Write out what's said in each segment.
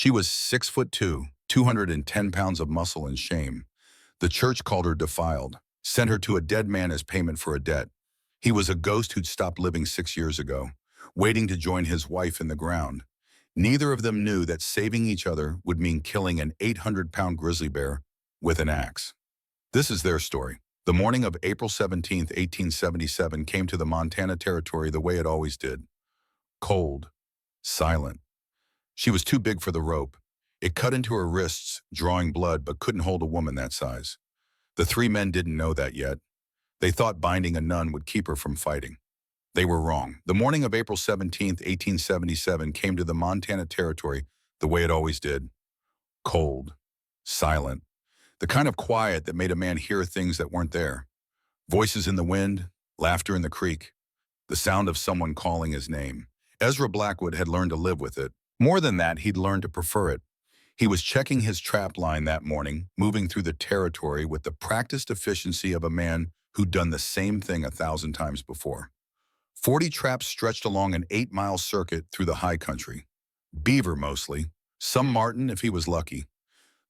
She was 6'2", 210 pounds of muscle and shame. The church called her defiled, sent her to a dead man as payment for a debt. He was a ghost who'd stopped living 6 years ago, waiting to join his wife in the ground. Neither of them knew that saving each other would mean killing an 800-pound grizzly bear with an axe. This is their story. The morning of April 17, 1877 came to the Montana Territory the way it always did. Cold, silent. She was too big for the rope. It cut into her wrists, drawing blood, but couldn't hold a woman that size. The three men didn't know that yet. They thought binding a nun would keep her from fighting. They were wrong. The morning of April 17, 1877 came to the Montana Territory the way it always did. Cold, silent. The kind of quiet that made a man hear things that weren't there. Voices in the wind, laughter in the creek, the sound of someone calling his name. Ezra Blackwood had learned to live with it. More than that, he'd learned to prefer it. He was checking his trap line that morning, moving through the territory with the practiced efficiency of a man who'd done the same thing 1,000 times before. 40 traps stretched along an 8-mile circuit through the high country. Beaver mostly, some marten if he was lucky.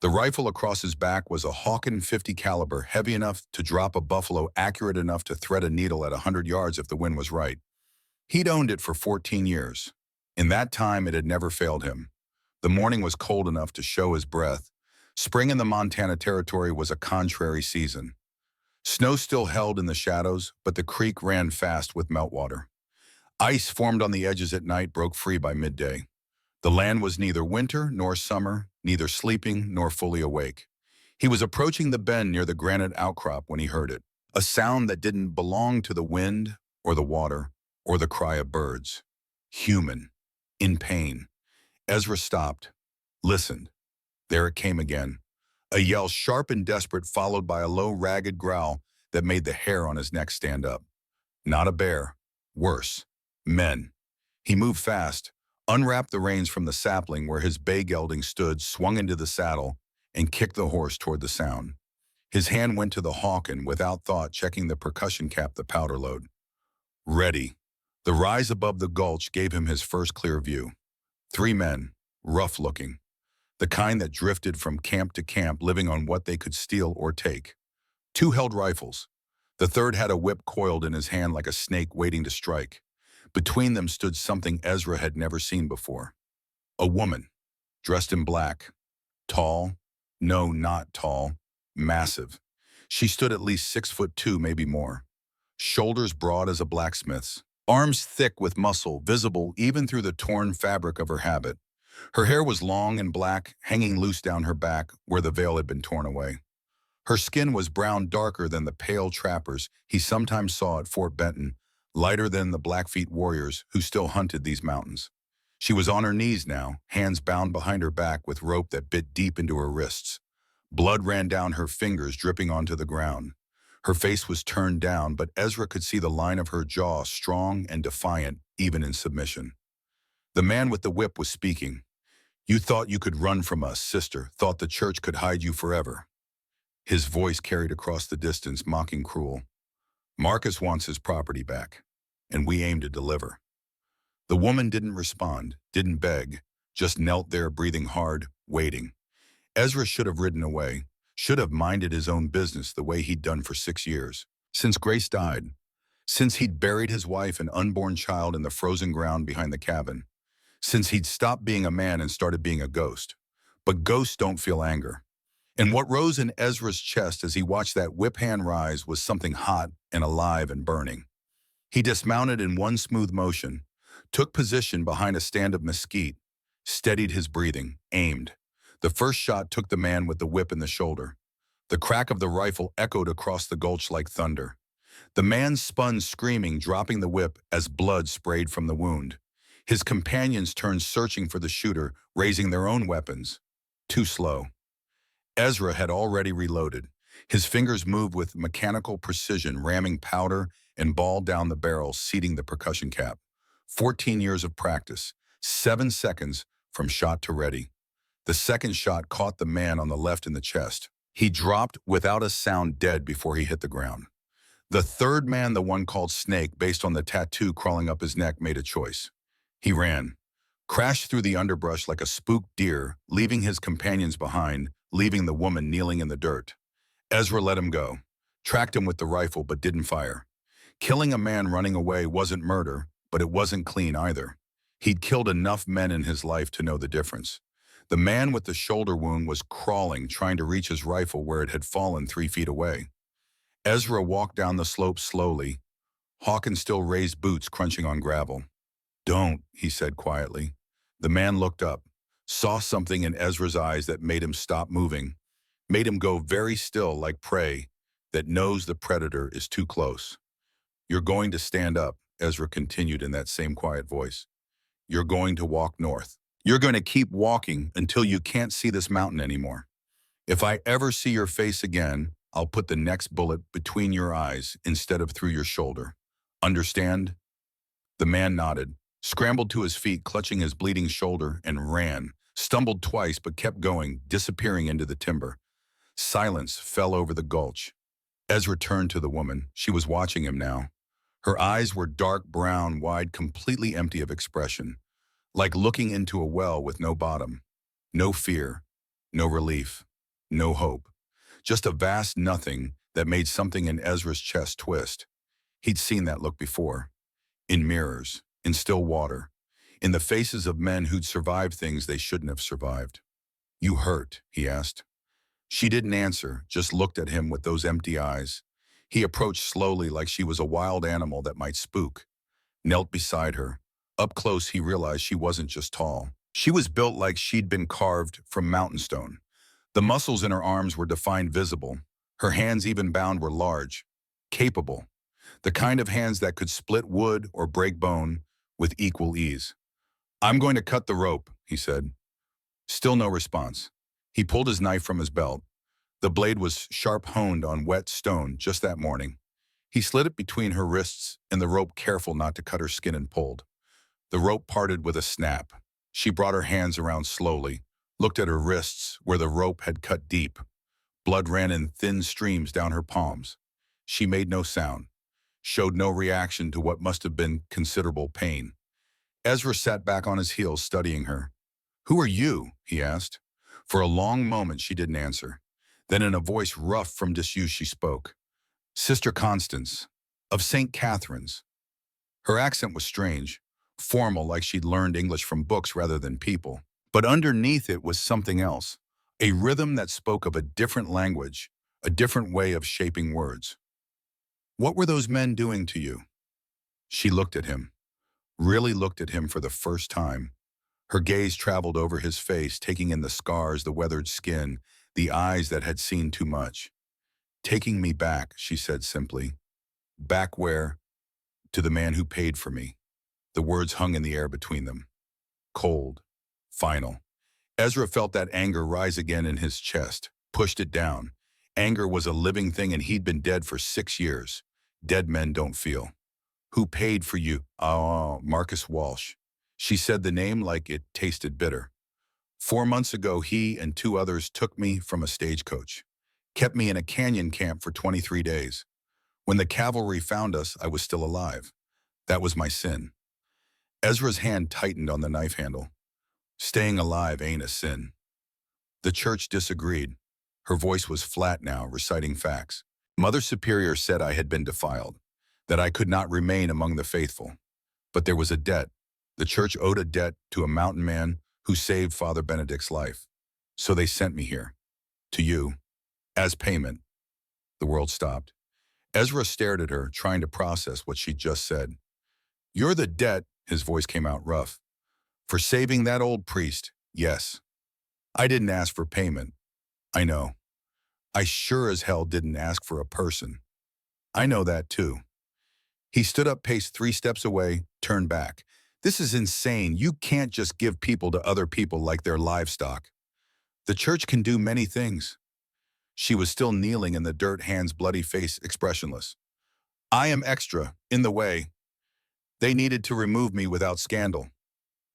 The rifle across his back was a Hawken .50 caliber, heavy enough to drop a buffalo, accurate enough to thread a needle at 100 yards if the wind was right. He'd owned it for 14 years. In that time, it had never failed him. The morning was cold enough to show his breath. Spring in the Montana Territory was a contrary season. Snow still held in the shadows, but the creek ran fast with meltwater. Ice formed on the edges at night, broke free by midday. The land was neither winter nor summer, neither sleeping nor fully awake. He was approaching the bend near the granite outcrop when he heard it, a sound that didn't belong to the wind or the water or the cry of birds. Human. In pain. Ezra stopped, listened. There it came again. A yell sharp and desperate followed by a low, ragged growl that made the hair on his neck stand up. Not a bear. Worse. Men. He moved fast, unwrapped the reins from the sapling where his bay gelding stood, swung into the saddle, and kicked the horse toward the sound. His hand went to the Hawken, without thought checking the percussion cap, the powder load. Ready. The rise above the gulch gave him his first clear view. 3 men, rough-looking, the kind that drifted from camp to camp, living on what they could steal or take. 2 held rifles. The third had a whip coiled in his hand like a snake waiting to strike. Between them stood something Ezra had never seen before. A woman, dressed in black. Tall. No, not tall. Massive. She stood at least 6'2", maybe more. Shoulders broad as a blacksmith's. Arms thick with muscle, visible even through the torn fabric of her habit. Her hair was long and black, hanging loose down her back where the veil had been torn away. Her skin was brown, darker than the pale trappers he sometimes saw at Fort Benton, lighter than the Blackfeet warriors who still hunted these mountains. She was on her knees now, hands bound behind her back with rope that bit deep into her wrists. Blood ran down her fingers, dripping onto the ground. Her face was turned down, but Ezra could see the line of her jaw, strong and defiant, even in submission. The man with the whip was speaking. "You thought you could run from us, sister, thought the church could hide you forever." His voice carried across the distance, mocking cruel. "Marcus wants his property back, and we aim to deliver." The woman didn't respond, didn't beg, just knelt there, breathing hard, waiting. Ezra should have ridden away. Should have minded his own business the way he'd done for 6 years. Since Grace died. Since he'd buried his wife and unborn child in the frozen ground behind the cabin. Since he'd stopped being a man and started being a ghost. But ghosts don't feel anger. And what rose in Ezra's chest as he watched that whip hand rise was something hot and alive and burning. He dismounted in one smooth motion, took position behind a stand of mesquite, steadied his breathing, aimed. The first shot took the man with the whip in the shoulder. The crack of the rifle echoed across the gulch like thunder. The man spun screaming, dropping the whip as blood sprayed from the wound. His companions turned, searching for the shooter, raising their own weapons. Too slow. Ezra had already reloaded. His fingers moved with mechanical precision, ramming powder and ball down the barrel, seating the percussion cap. 14 years of practice, 7 seconds from shot to ready. The second shot caught the man on the left in the chest. He dropped without a sound, dead before he hit the ground. The third man, the one called Snake, based on the tattoo crawling up his neck, made a choice. He ran. crashed through the underbrush like a spooked deer, leaving his companions behind, leaving the woman kneeling in the dirt. Ezra let him go, tracked him with the rifle but didn't fire. Killing a man running away wasn't murder, but it wasn't clean either. He'd killed enough men in his life to know the difference. The man with the shoulder wound was crawling, trying to reach his rifle where it had fallen 3 feet away. Ezra walked down the slope slowly, Hawkins still raised boots crunching on gravel. "Don't," he said quietly. The man looked up, saw something in Ezra's eyes that made him stop moving, made him go very still like prey that knows the predator is too close. "You're going to stand up," Ezra continued in that same quiet voice. "You're going to walk north. You're going to keep walking until you can't see this mountain anymore. If I ever see your face again, I'll put the next bullet between your eyes instead of through your shoulder. Understand?" The man nodded, scrambled to his feet, clutching his bleeding shoulder, and ran, stumbled twice but kept going, disappearing into the timber. Silence fell over the gulch. Ezra turned to the woman. She was watching him now. Her eyes were dark brown, wide, completely empty of expression, like looking into a well with no bottom. No fear, no relief, no hope. Just a vast nothing that made something in Ezra's chest twist. He'd seen that look before. In mirrors, in still water, in the faces of men who'd survived things they shouldn't have survived. "You hurt?" he asked. She didn't answer, just looked at him with those empty eyes. He approached slowly like she was a wild animal that might spook. Knelt beside her. Up close, he realized she wasn't just tall. She was built like she'd been carved from mountain stone. The muscles in her arms were defined, visible. Her hands, even bound, were large, capable. The kind of hands that could split wood or break bone with equal ease. "I'm going to cut the rope," he said. Still no response. He pulled his knife from his belt. The blade was sharp-honed on wet stone just that morning. He slid it between her wrists and the rope, careful not to cut her skin, and pulled. The rope parted with a snap. She brought her hands around slowly, looked at her wrists where the rope had cut deep. Blood ran in thin streams down her palms. She made no sound, showed no reaction to what must have been considerable pain. Ezra sat back on his heels, studying her. "Who are you?" he asked. For a long moment she didn't answer. Then in a voice rough from disuse she spoke. "Sister Constance, of St. Catherine's." Her accent was strange, formal, like she'd learned English from books rather than people. But underneath it was something else, a rhythm that spoke of a different language, a different way of shaping words. "What were those men doing to you?" She looked at him, really looked at him for the first time. Her gaze traveled over his face, taking in the scars, the weathered skin, the eyes that had seen too much. "Taking me back," she said simply. "Back where?" "To the man who paid for me." The words hung in the air between them. Cold, final. Ezra felt that anger rise again in his chest, pushed it down. Anger was a living thing and he'd been dead for 6 years. Dead men don't feel. "Who paid for you?" "Oh, Marcus Walsh." She said the name like it tasted bitter. 4 months ago, he and 2 others took me from a stagecoach, kept me in a canyon camp for 23 days. When the cavalry found us, I was still alive. That was my sin. Ezra's hand tightened on the knife handle. "Staying alive ain't a sin." The church disagreed. Her voice was flat now, reciting facts. Mother Superior said I had been defiled, that I could not remain among the faithful. But there was a debt. The church owed a debt to a mountain man who saved Father Benedict's life. So they sent me here, to you, as payment. The world stopped. Ezra stared at her, trying to process what she'd just said. "You're the debt," his voice came out rough. "For saving that old priest, yes. I didn't ask for payment. I know. I sure as hell didn't ask for a person. I know that too." He stood up, paced 3 steps away, turned back. "This is insane. You can't just give people to other people like they're livestock. The church can do many things." She was still kneeling in the dirt, hands bloody, face expressionless. "I am extra, in the way. They needed to remove me without scandal.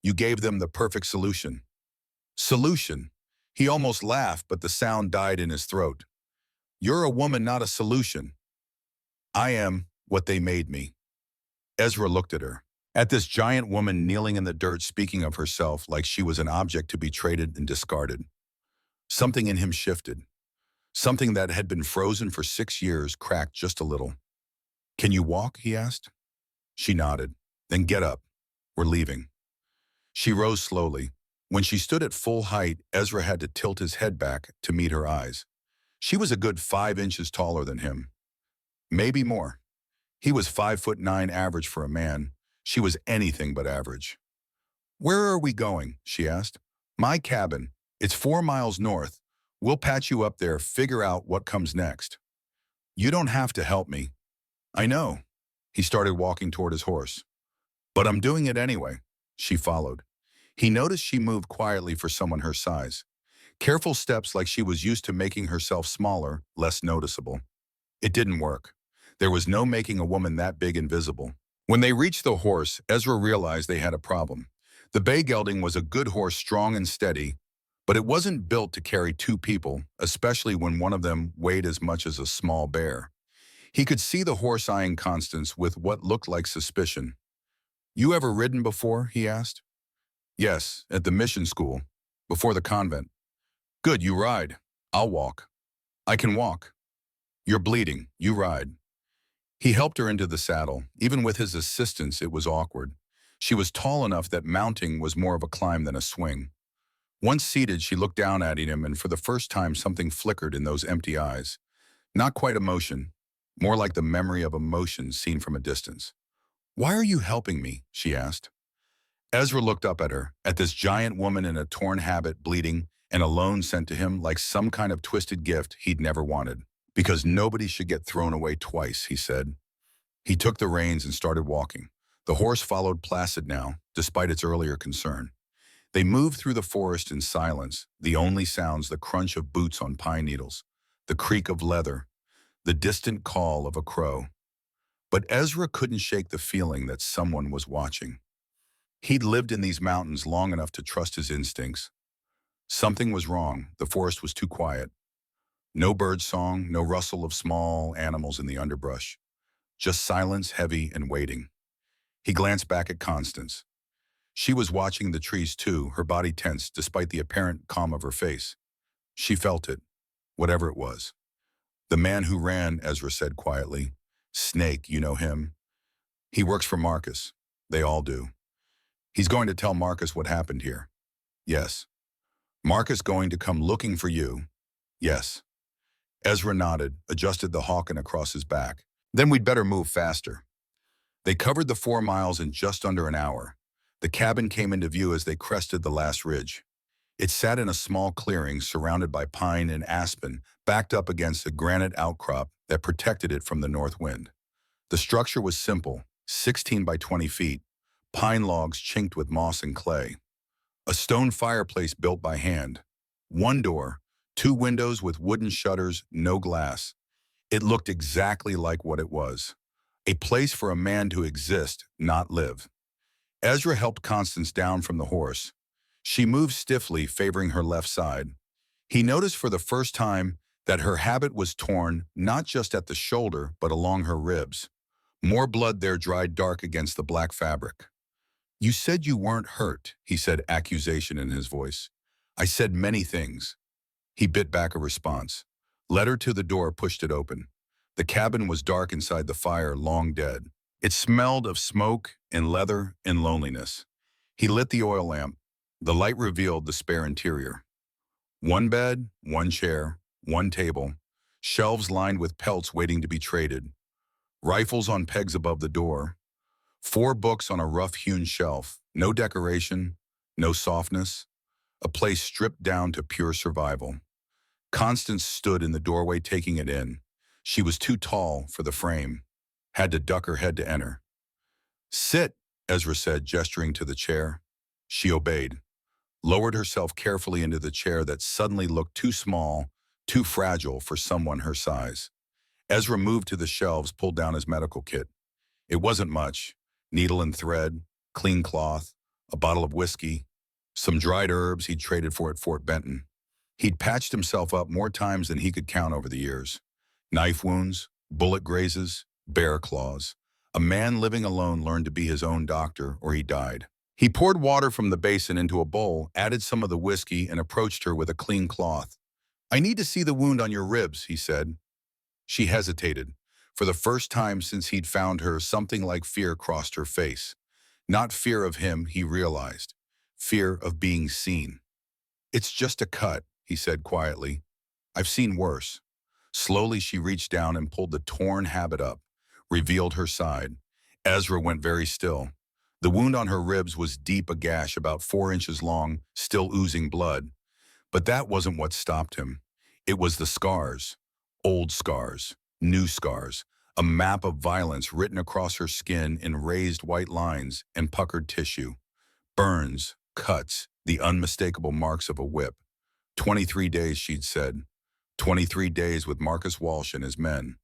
You gave them the perfect solution." "Solution?" He almost laughed, but the sound died in his throat. "You're a woman, not a solution. I am what they made me." Ezra looked at her. At this giant woman kneeling in the dirt speaking of herself like she was an object to be traded and discarded. Something in him shifted. Something that had been frozen for 6 years cracked just a little. "Can you walk?" he asked. She nodded. "Then get up. We're leaving." She rose slowly. When she stood at full height, Ezra had to tilt his head back to meet her eyes. She was a good 5 inches taller than him. Maybe more. He was 5'9" average for a man. She was anything but average. "Where are we going?" she asked. "My cabin. It's 4 miles north. We'll patch you up there, figure out what comes next." "You don't have to help me." "I know." He started walking toward his horse. "But I'm doing it anyway." She followed. He noticed she moved quietly for someone her size. Careful steps like she was used to making herself smaller, less noticeable. It didn't work. There was no making a woman that big invisible. When they reached the horse, Ezra realized they had a problem. The bay gelding was a good horse, strong and steady, but it wasn't built to carry 2 people, especially when one of them weighed as much as a small bear. He could see the horse eyeing Constance with what looked like suspicion. "You ever ridden before?" he asked. "Yes, at the mission school, before the convent." "Good, you ride. I'll walk." "I can walk." "You're bleeding. You ride." He helped her into the saddle. Even with his assistance, it was awkward. She was tall enough that mounting was more of a climb than a swing. Once seated, she looked down at him, and for the first time something flickered in those empty eyes. Not quite emotion, more like the memory of emotions seen from a distance. "Why are you helping me?" she asked. Ezra looked up at her, at this giant woman in a torn habit, bleeding, and alone sent to him like some kind of twisted gift he'd never wanted. "Because nobody should get thrown away twice," he said. He took the reins and started walking. The horse followed placid now, despite its earlier concern. They moved through the forest in silence, the only sounds the crunch of boots on pine needles, the creak of leather, the distant call of a crow. But Ezra couldn't shake the feeling that someone was watching. He'd lived in these mountains long enough to trust his instincts. Something was wrong. The forest was too quiet. No bird song, no rustle of small animals in the underbrush. Just silence, heavy and waiting. He glanced back at Constance. She was watching the trees too, her body tense despite the apparent calm of her face. She felt it, whatever it was. "The man who ran," Ezra said quietly. "Snake, you know him? He works for Marcus. They all do. He's going to tell Marcus what happened here." "Yes." "Marcus going to come looking for you?" "Yes." Ezra nodded, adjusted the hawken across his back. "Then we'd better move faster." They covered the 4 miles in just under an hour. The cabin came into view as they crested the last ridge. It sat in a small clearing surrounded by pine and aspen, backed up against a granite outcrop that protected it from the north wind. The structure was simple, 16 by 20 feet, pine logs chinked with moss and clay. A stone fireplace built by hand. One door, 2 windows with wooden shutters, no glass. It looked exactly like what it was. A place for a man to exist, not live. Ezra helped Constance down from the horse. She moved stiffly, favoring her left side. He noticed for the first time that her habit was torn not just at the shoulder, but along her ribs. More blood there dried dark against the black fabric. "You said you weren't hurt," he said, accusation in his voice. "I said many things." He bit back a response. Led her to the door, pushed it open. The cabin was dark inside the fire, long dead. It smelled of smoke and leather and loneliness. He lit the oil lamp. The light revealed the spare interior. One bed, one chair, one table, shelves lined with pelts waiting to be traded, rifles on pegs above the door, 4 books on a rough-hewn shelf, no decoration, no softness, a place stripped down to pure survival. Constance stood in the doorway taking it in. She was too tall for the frame, had to duck her head to enter. "Sit," Ezra said, gesturing to the chair. She obeyed, lowered herself carefully into the chair that suddenly looked too small, too fragile for someone her size. Ezra moved to the shelves, pulled down his medical kit. It wasn't much. Needle and thread, clean cloth, a bottle of whiskey, some dried herbs he'd traded for at Fort Benton. He'd patched himself up more times than he could count over the years. Knife wounds, bullet grazes, bear claws. A man living alone learned to be his own doctor, or he died. He poured water from the basin into a bowl, added some of the whiskey, and approached her with a clean cloth. "I need to see the wound on your ribs," he said. She hesitated. For the first time since he'd found her, something like fear crossed her face. Not fear of him, he realized. Fear of being seen. "It's just a cut," he said quietly. "I've seen worse." Slowly she reached down and pulled the torn habit up, revealed her side. Ezra went very still. The wound on her ribs was deep, a gash about 4 inches long, still oozing blood. But that wasn't what stopped him. It was the scars. Old scars. New scars. A map of violence written across her skin in raised white lines and puckered tissue. Burns, cuts, the unmistakable marks of a whip. 23 days, she'd said. 23 days with Marcus Walsh and his men.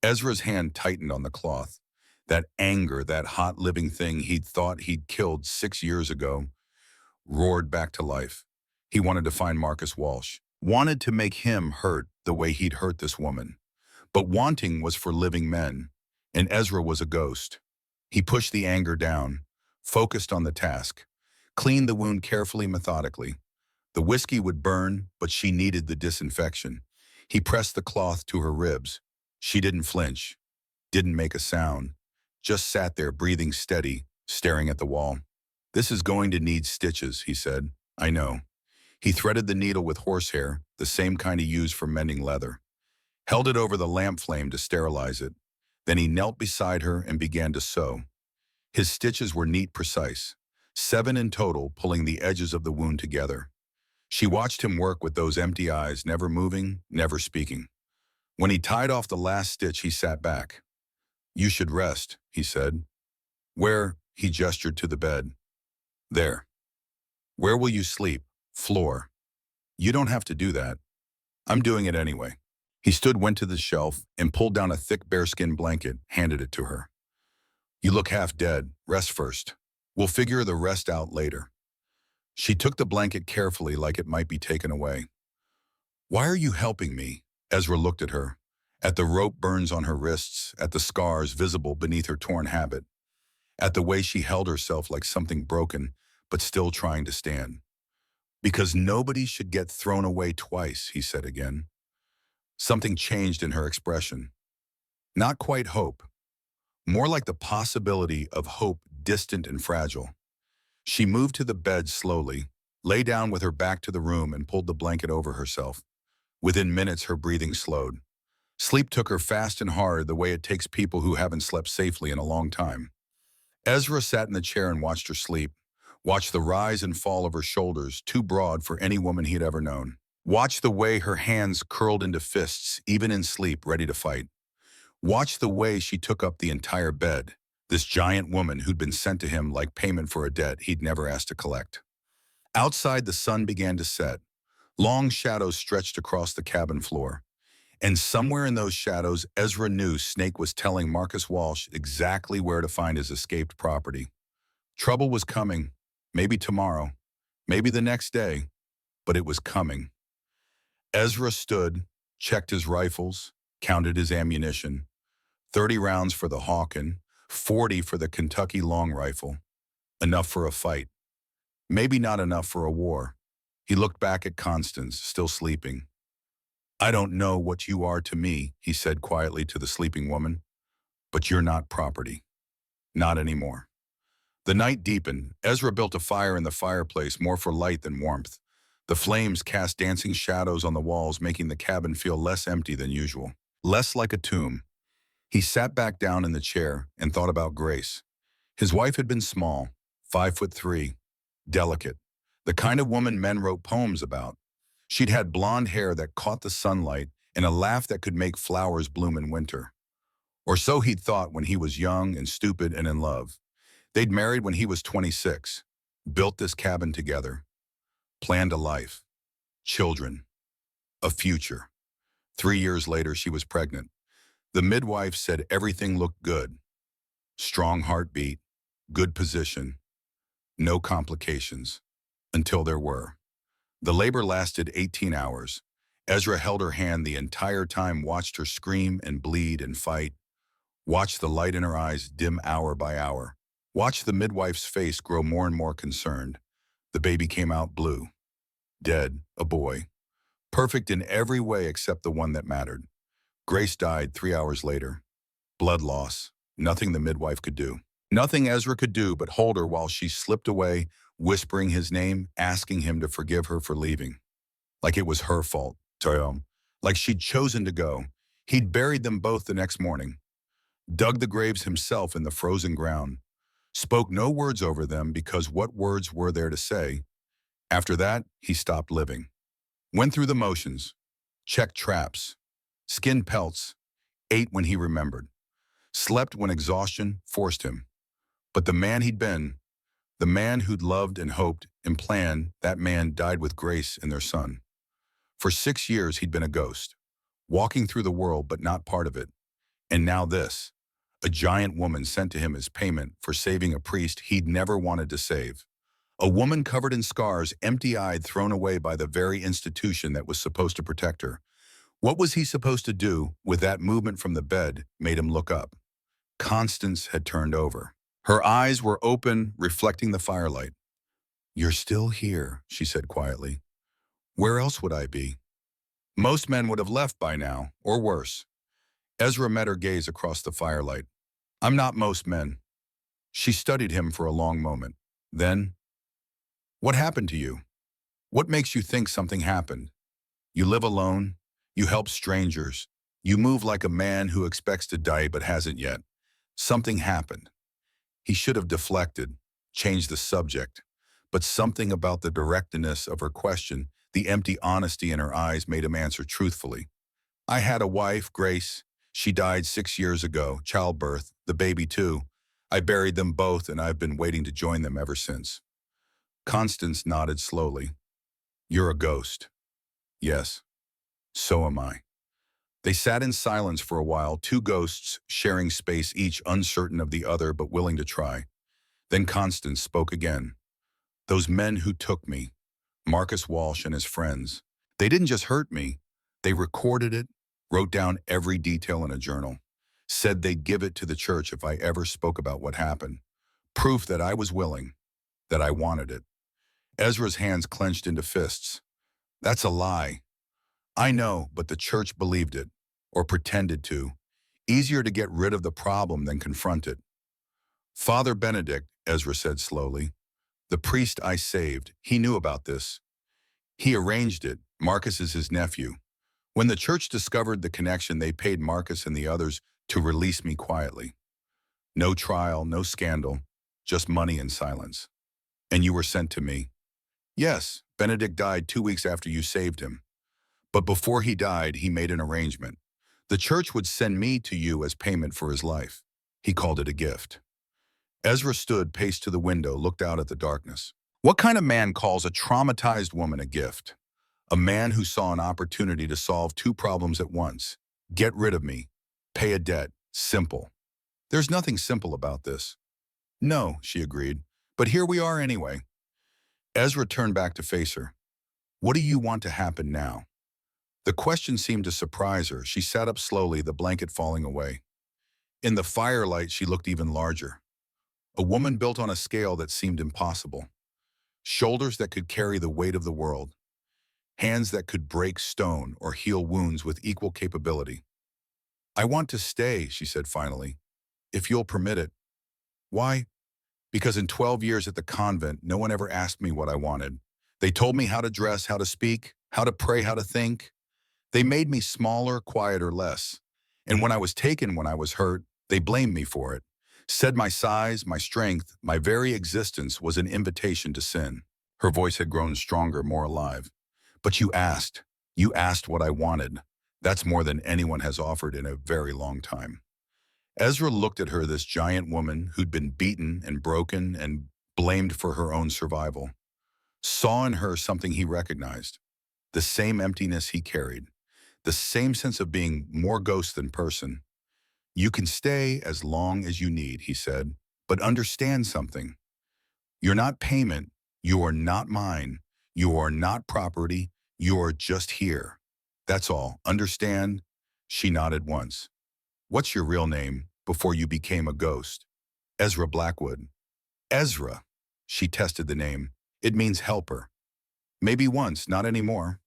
Ezra's hand tightened on the cloth. That anger, that hot living thing he'd thought he'd killed 6 years ago, roared back to life. He wanted to find Marcus Walsh. Wanted to make him hurt the way he'd hurt this woman. But wanting was for living men, and Ezra was a ghost. He pushed the anger down, focused on the task, cleaned the wound carefully, methodically. The whiskey would burn, but she needed the disinfection. He pressed the cloth to her ribs. She didn't flinch, didn't make a sound, just sat there breathing steady, staring at the wall. "This is going to need stitches," he said. "I know." He threaded the needle with horsehair, the same kind he used for mending leather. Held it over the lamp flame to sterilize it. Then he knelt beside her and began to sew. His stitches were neat, precise. 7 in total, pulling the edges of the wound together. She watched him work with those empty eyes, never moving, never speaking. When he tied off the last stitch, he sat back. "You should rest," he said. "Where?" He gestured to the bed. "There." "Where will you sleep?" "Floor." "You don't have to do that." "I'm doing it anyway." He went to the shelf, and pulled down a thick bearskin blanket, handed it to her. "You look half dead. Rest first. We'll figure the rest out later." She took the blanket carefully, like it might be taken away. "Why are you helping me?" Ezra looked at her, at the rope burns on her wrists, at the scars visible beneath her torn habit, at the way she held herself like something broken, but still trying to stand. "Because nobody should get thrown away twice," he said again. Something changed in her expression. Not quite hope. More like the possibility of hope, distant and fragile. She moved to the bed slowly, lay down with her back to the room, and pulled the blanket over herself. Within minutes, her breathing slowed. Sleep took her fast and hard, the way it takes people who haven't slept safely in a long time. Ezra sat in the chair and watched her sleep, watched the rise and fall of her shoulders, too broad for any woman he'd ever known. Watched the way her hands curled into fists, even in sleep, ready to fight. Watched the way she took up the entire bed, this giant woman who'd been sent to him like payment for a debt he'd never asked to collect. Outside, the sun began to set. Long shadows stretched across the cabin floor. And somewhere in those shadows, Ezra knew Snake was telling Marcus Walsh exactly where to find his escaped property. Trouble was coming, maybe tomorrow, maybe the next day, but it was coming. Ezra stood, checked his rifles, counted his ammunition. 30 rounds for the Hawken, 40 for the Kentucky long rifle. Enough for a fight. Maybe not enough for a war. He looked back at Constance, still sleeping. "I don't know what you are to me," he said quietly to the sleeping woman, "but you're not property. Not anymore." The night deepened. Ezra built a fire in the fireplace, more for light than warmth. The flames cast dancing shadows on the walls, making the cabin feel less empty than usual, less like a tomb. He sat back down in the chair and thought about Grace. His wife had been small, 5'3", delicate, the kind of woman men wrote poems about. She'd had blonde hair that caught the sunlight and a laugh that could make flowers bloom in winter. Or so he'd thought when he was young and stupid and in love. They'd married when he was 26, built this cabin together, planned a life, children, a future. 3 years later, she was pregnant. The midwife said everything looked good. Strong heartbeat, good position, no complications, until there were. The labor lasted 18 hours. Ezra held her hand the entire time, watched her scream and bleed and fight. Watch the light in her eyes dim hour by hour. Watch the midwife's face grow more and more concerned. The baby came out blue. Dead, a boy. Perfect in every way except the one that mattered. Grace died 3 hours later. Blood loss. Nothing the midwife could do. Nothing Ezra could do but hold her while she slipped away, whispering his name, asking him to forgive her for leaving. Like it was her fault, Toyom. Like she'd chosen to go. He'd buried them both the next morning. Dug the graves himself in the frozen ground. Spoke no words over them because what words were there to say? After that, he stopped living. Went through the motions. Checked traps. Skinned pelts. Ate when he remembered. Slept when exhaustion forced him. But the man he'd been, the man who'd loved and hoped and planned, that man died with Grace and their son. For 6 years he'd been a ghost, walking through the world but not part of it. And now this, a giant woman sent to him as payment for saving a priest he'd never wanted to save. A woman covered in scars, empty-eyed, thrown away by the very institution that was supposed to protect her. What was he supposed to do with that movement from the bed made him look up? Constance had turned over. Her eyes were open, reflecting the firelight. "You're still here," she said quietly. "Where else would I be?" Most men would have left by now, or worse. Ezra met her gaze across the firelight. "I'm not most men." She studied him for a long moment. Then, "What happened to you? What makes you think something happened? You live alone. You help strangers. You move like a man who expects to die but hasn't yet. Something happened." He should have deflected, changed the subject. But something about the directness of her question, the empty honesty in her eyes, made him answer truthfully. "I had a wife, Grace. She died 6 years ago, childbirth, the baby too. I buried them both and I've been waiting to join them ever since." Constance nodded slowly. "You're a ghost." "Yes, so am I." They sat in silence for a while, two ghosts sharing space, each uncertain of the other but willing to try. Then Constance spoke again. "Those men who took me, Marcus Walsh and his friends, they didn't just hurt me. They recorded it, wrote down every detail in a journal, said they'd give it to the church if I ever spoke about what happened. Proof that I was willing, that I wanted it." Ezra's hands clenched into fists. "That's a lie." "I know, but the church believed it, or pretended to. Easier to get rid of the problem than confront it." "Father Benedict," Ezra said slowly, "the priest I saved, he knew about this. He arranged it. Marcus is his nephew. When the church discovered the connection, they paid Marcus and the others to release me quietly. No trial, no scandal, just money and silence. And you were sent to me." "Yes, Benedict died 2 weeks after you saved him. But before he died, he made an arrangement. The church would send me to you as payment for his life. He called it a gift." Ezra stood, paced to the window, looked out at the darkness. What kind of man calls a traumatized woman a gift? A man who saw an opportunity to solve two problems at once. Get rid of me. Pay a debt. Simple. "There's nothing simple about this." "No," she agreed. "But here we are anyway." Ezra turned back to face her. "What do you want to happen now?" The question seemed to surprise her. She sat up slowly, the blanket falling away. In the firelight, she looked even larger. A woman built on a scale that seemed impossible. Shoulders that could carry the weight of the world. Hands that could break stone or heal wounds with equal capability. "I want to stay," she said finally, "if you'll permit it." "Why?" "Because in 12 years at the convent, no one ever asked me what I wanted. They told me how to dress, how to speak, how to pray, how to think. They made me smaller, quieter, less. And when I was taken, when I was hurt, they blamed me for it. Said my size, my strength, my very existence was an invitation to sin." Her voice had grown stronger, more alive. "But you asked. You asked what I wanted. That's more than anyone has offered in a very long time." Ezra looked at her, this giant woman who'd been beaten and broken and blamed for her own survival. Saw in her something he recognized. The same emptiness he carried. The same sense of being more ghost than person. "You can stay as long as you need," he said, "but understand something. You're not payment. You are not mine. You are not property. You are just here. That's all. Understand?" She nodded once. "What's your real name?" before you became a ghost. Ezra Blackwood. Ezra. She tested the name. It means helper. Maybe once, not anymore.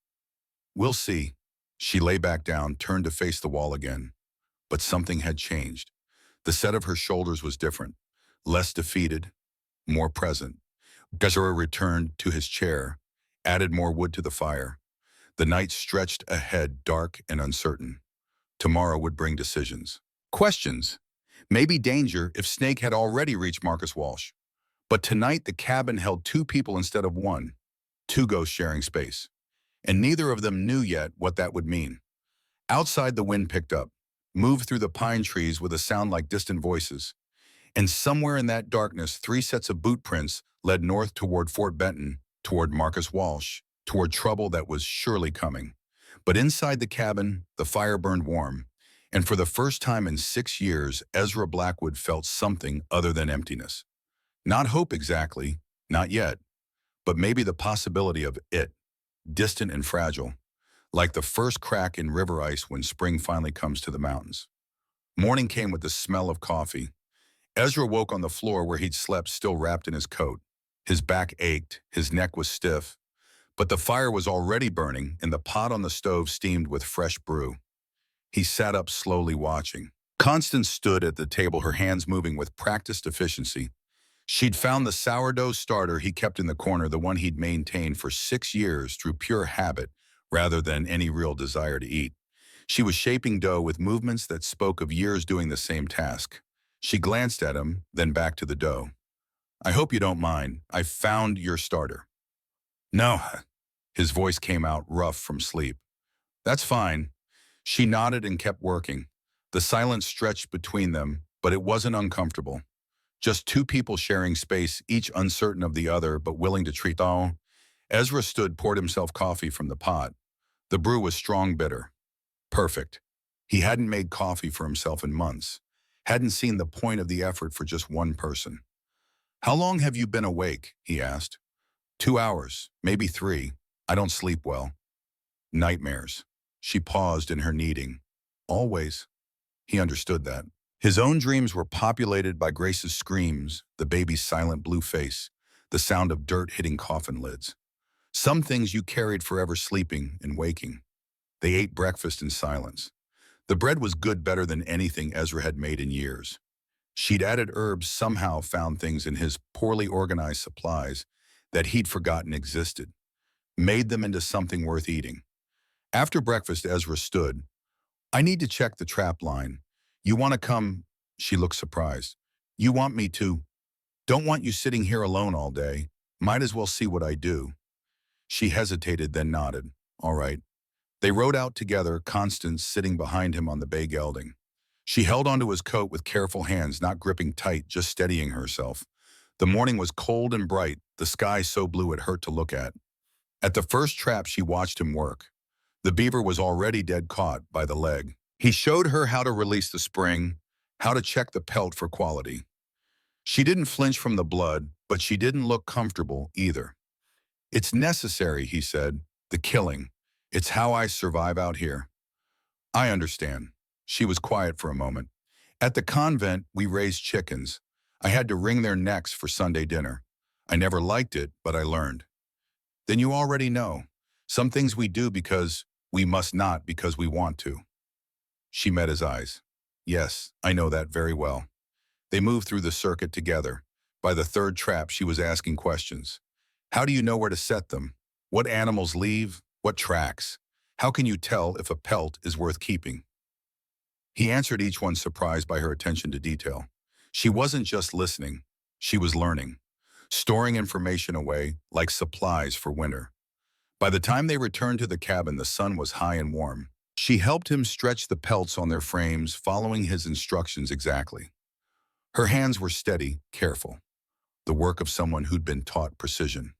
We'll see. She lay back down, turned to face the wall again. But something had changed. The set of her shoulders was different. Less defeated, more present. Ezra returned to his chair, added more wood to the fire. The night stretched ahead, dark and uncertain. Tomorrow would bring decisions. Questions. Maybe danger if Snake had already reached Marcus Walsh. But tonight the cabin held two people instead of one. Two ghosts sharing space. And neither of them knew yet what that would mean. Outside the wind picked up, moved through the pine trees with a sound like distant voices. And somewhere in that darkness, three sets of boot prints led north toward Fort Benton, toward Marcus Walsh, toward trouble that was surely coming. But inside the cabin, the fire burned warm. And for the first time in 6 years, Ezra Blackwood felt something other than emptiness. Not hope exactly, not yet, but maybe the possibility of it, distant and fragile, like the first crack in river ice when spring finally comes to the mountains. Morning came with the smell of coffee. Ezra woke on the floor where he'd slept, still wrapped in his coat. His back ached, his neck was stiff, but the fire was already burning and the pot on the stove steamed with fresh brew. He sat up slowly, watching. Constance stood at the table, her hands moving with practiced efficiency. She'd found the sourdough starter he kept in the corner, the one he'd maintained for 6 years through pure habit rather than any real desire to eat. She was shaping dough with movements that spoke of years doing the same task. She glanced at him, then back to the dough. "I hope you don't mind. I found your starter." "No." His voice came out rough from sleep. "That's fine." She nodded and kept working. The silence stretched between them, but it wasn't uncomfortable. Just two people sharing space, each uncertain of the other, but willing to treat all. Ezra stood, poured himself coffee from the pot. The brew was strong bitter. Perfect. He hadn't made coffee for himself in months. Hadn't seen the point of the effort for just one person. "How long have you been awake?" he asked. 2 hours, maybe 3. I don't sleep well." "Nightmares." She paused in her kneading. "Always." He understood that. His own dreams were populated by Grace's screams, the baby's silent blue face, the sound of dirt hitting coffin lids. Some things you carried forever, sleeping and waking. They ate breakfast in silence. The bread was good, better than anything Ezra had made in years. She'd added herbs, somehow found things in his poorly organized supplies that he'd forgotten existed, made them into something worth eating. After breakfast, Ezra stood. "I need to check the trap line. You want to come?" She looked surprised. "You want me to?" "Don't want you sitting here alone all day. Might as well see what I do." She hesitated, then nodded. "All right." They rode out together, Constance sitting behind him on the bay gelding. She held onto his coat with careful hands, not gripping tight, just steadying herself. The morning was cold and bright, the sky so blue it hurt to look at. At the first trap, she watched him work. The beaver was already dead, caught by the leg. He showed her how to release the spring, how to check the pelt for quality. She didn't flinch from the blood, but she didn't look comfortable either. "It's necessary," he said, "the killing. It's how I survive out here." "I understand." She was quiet for a moment. "At the convent, we raised chickens. I had to wring their necks for Sunday dinner. I never liked it, but I learned." "Then you already know. Some things we do because we must not because we want to." She met his eyes. "Yes, I know that very well." They moved through the circuit together. By the third trap, she was asking questions. "How do you know where to set them? What animals leave? What tracks? How can you tell if a pelt is worth keeping?" He answered each one, surprised by her attention to detail. She wasn't just listening, she was learning, storing information away like supplies for winter. By the time they returned to the cabin, the sun was high and warm. She helped him stretch the pelts on their frames, following his instructions exactly. Her hands were steady, careful, the work of someone who'd been taught precision.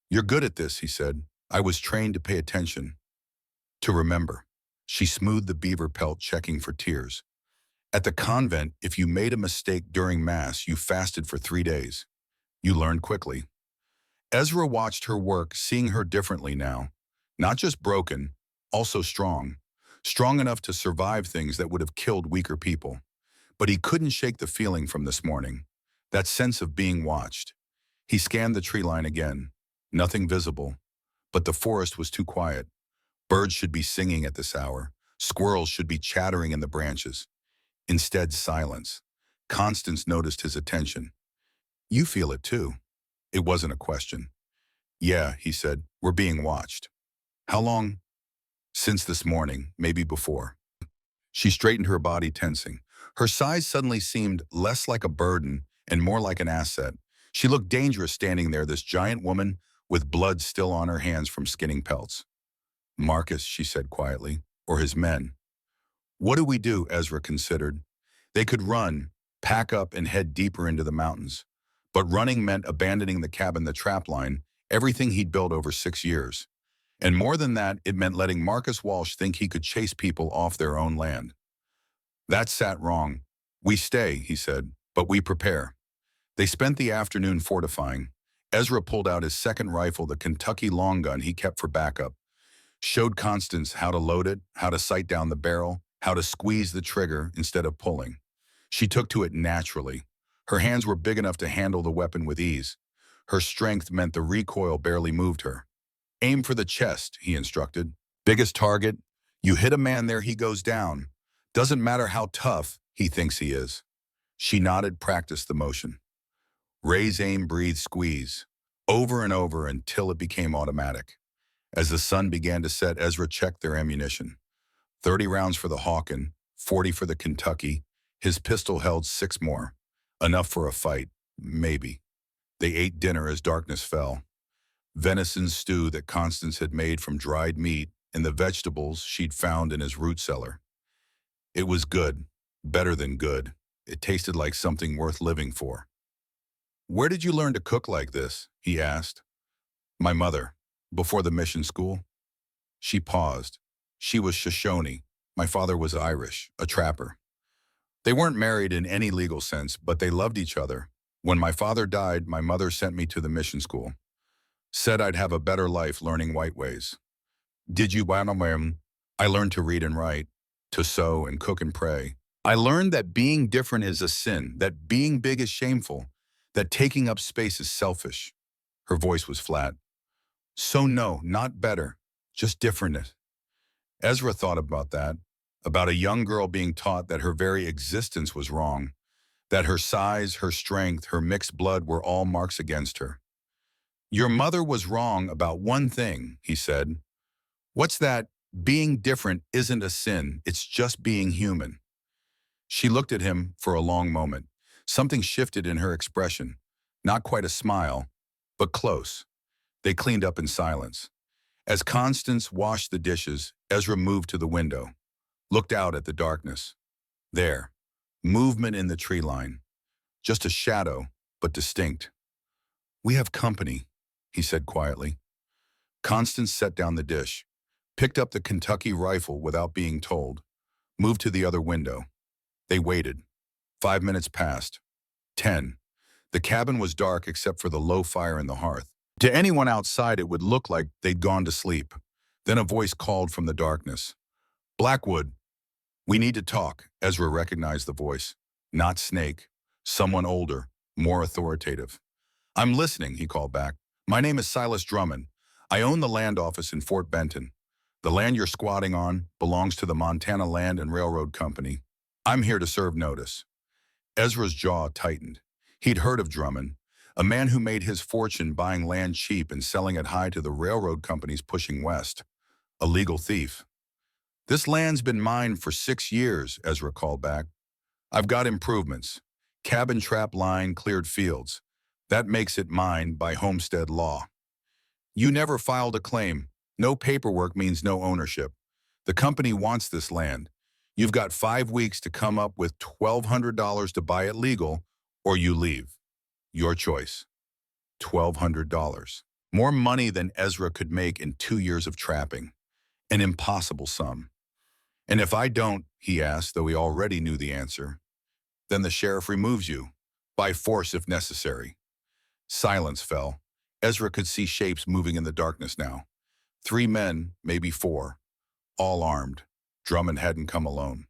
"You're good at this," he said. "I was trained to pay attention, to remember." She smoothed the beaver pelt, checking for tears. "At the convent, if you made a mistake during Mass, you fasted for 3 days. You learned quickly." Ezra watched her work, seeing her differently now. Not just broken, also strong. Strong enough to survive things that would have killed weaker people. But he couldn't shake the feeling from this morning, that sense of being watched. He scanned the tree line again. Nothing visible, but the forest was too quiet. Birds should be singing at this hour. Squirrels should be chattering in the branches. Instead, silence. Constance noticed his attention. "You feel it too." It wasn't a question. "Yeah," he said, "we're being watched." "How long?" "Since this morning, maybe before." She straightened her body, tensing. Her size suddenly seemed less like a burden and more like an asset. She looked dangerous standing there, this giant woman with blood still on her hands from skinning pelts. "Marcus," she said quietly, "or his men." "What do we do?" Ezra considered. They could run, pack up, and head deeper into the mountains. But running meant abandoning the cabin, the trap line, everything he'd built over 6 years. And more than that, it meant letting Marcus Walsh think he could chase people off their own land. That sat wrong. "We stay," he said, "but we prepare." They spent the afternoon fortifying. Ezra pulled out his second rifle, the Kentucky long gun he kept for backup, showed Constance how to load it, how to sight down the barrel, how to squeeze the trigger instead of pulling. She took to it naturally. Her hands were big enough to handle the weapon with ease. Her strength meant the recoil barely moved her. "Aim for the chest," he instructed. "Biggest target. You hit a man there, he goes down. Doesn't matter how tough he thinks he is." She nodded, practiced the motion. Raise, aim, breathe, squeeze. Over and over until it became automatic. As the sun began to set, Ezra checked their ammunition. 30 rounds for the Hawken, 40 for the Kentucky. His pistol held 6 more. Enough for a fight, maybe. They ate dinner as darkness fell. Venison stew that Constance had made from dried meat and the vegetables she'd found in his root cellar. It was good, better than good. It tasted like something worth living for. "Where did you learn to cook like this?" he asked. "My mother, before the mission school." She paused. She was Shoshone. My father was Irish, a trapper. They weren't married in any legal sense, but they loved each other. When my father died, my mother sent me to the mission school. Said I'd have a better life learning white ways. "Did you?" "I learned to read and write, to sew and cook and pray. I learned that being different is a sin, that being big is shameful, that taking up space is selfish." Her voice was flat. "So no, not better, just different." Ezra thought about that, about a young girl being taught that her very existence was wrong, that her size, her strength, her mixed blood were all marks against her. "Your mother was wrong about one thing," he said. "What's that? Being different isn't a sin, it's just being human." She looked at him for a long moment. Something shifted in her expression. Not quite a smile, but close. They cleaned up in silence. As Constance washed the dishes, Ezra moved to the window, looked out at the darkness. There, movement in the tree line. Just a shadow, but distinct. "We have company," he said quietly. Constance set down the dish, picked up the Kentucky rifle without being told, moved to the other window. They waited. 5 minutes passed. 10. The cabin was dark except for the low fire in the hearth. To anyone outside, it would look like they'd gone to sleep. Then a voice called from the darkness. "Blackwood." "We need to talk." Ezra recognized the voice. Not Snake. Someone older, more authoritative. "I'm listening," he called back. "My name is Silas Drummond. I own the land office in Fort Benton. The land you're squatting on belongs to the Montana Land and Railroad Company. I'm here to serve notice." Ezra's jaw tightened. He'd heard of Drummond, a man who made his fortune buying land cheap and selling it high to the railroad companies pushing west. A legal thief. "This land's been mine for 6 years," Ezra called back. "I've got improvements. Cabin trap line, cleared fields. That makes it mine by homestead law. You never filed a claim. No paperwork means no ownership. The company wants this land. You've got 5 weeks to come up with $1,200 to buy it legal, or you leave. Your choice." $1,200. More money than Ezra could make in 2 years of trapping. An impossible sum. "And if I don't," he asked, though he already knew the answer, "then the sheriff removes you, by force if necessary." Silence fell. Ezra could see shapes moving in the darkness now. 3 men, maybe 4, all armed. Drummond hadn't come alone.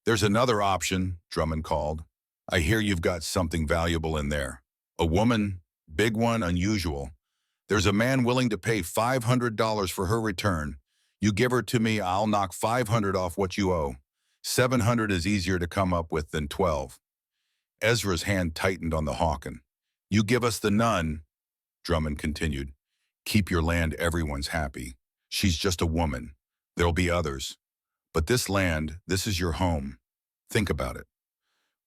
There's another option, Drummond called. I hear you've got something valuable in there. A woman, big one, unusual. There's a man willing to pay $500 for her return. You give her to me, I'll knock 500 off what you owe. 700 is easier to come up with than 12. Ezra's hand tightened on the Hawken. You give us the nun, Drummond continued. Keep your land, everyone's happy. She's just a woman. There'll be others. But this land, this is your home. Think about it.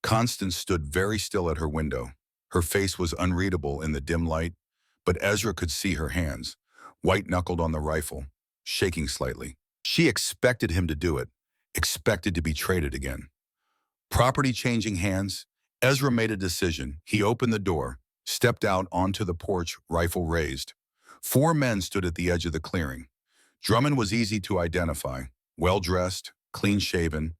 Constance stood very still at her window. Her face was unreadable in the dim light, but Ezra could see her hands, white-knuckled on the rifle, shaking slightly. She expected him to do it, expected to be traded again. Property changing hands, Ezra made a decision. He opened the door, stepped out onto the porch, rifle raised. 4 men stood at the edge of the clearing. Drummond was easy to identify, well-dressed, clean-shaven,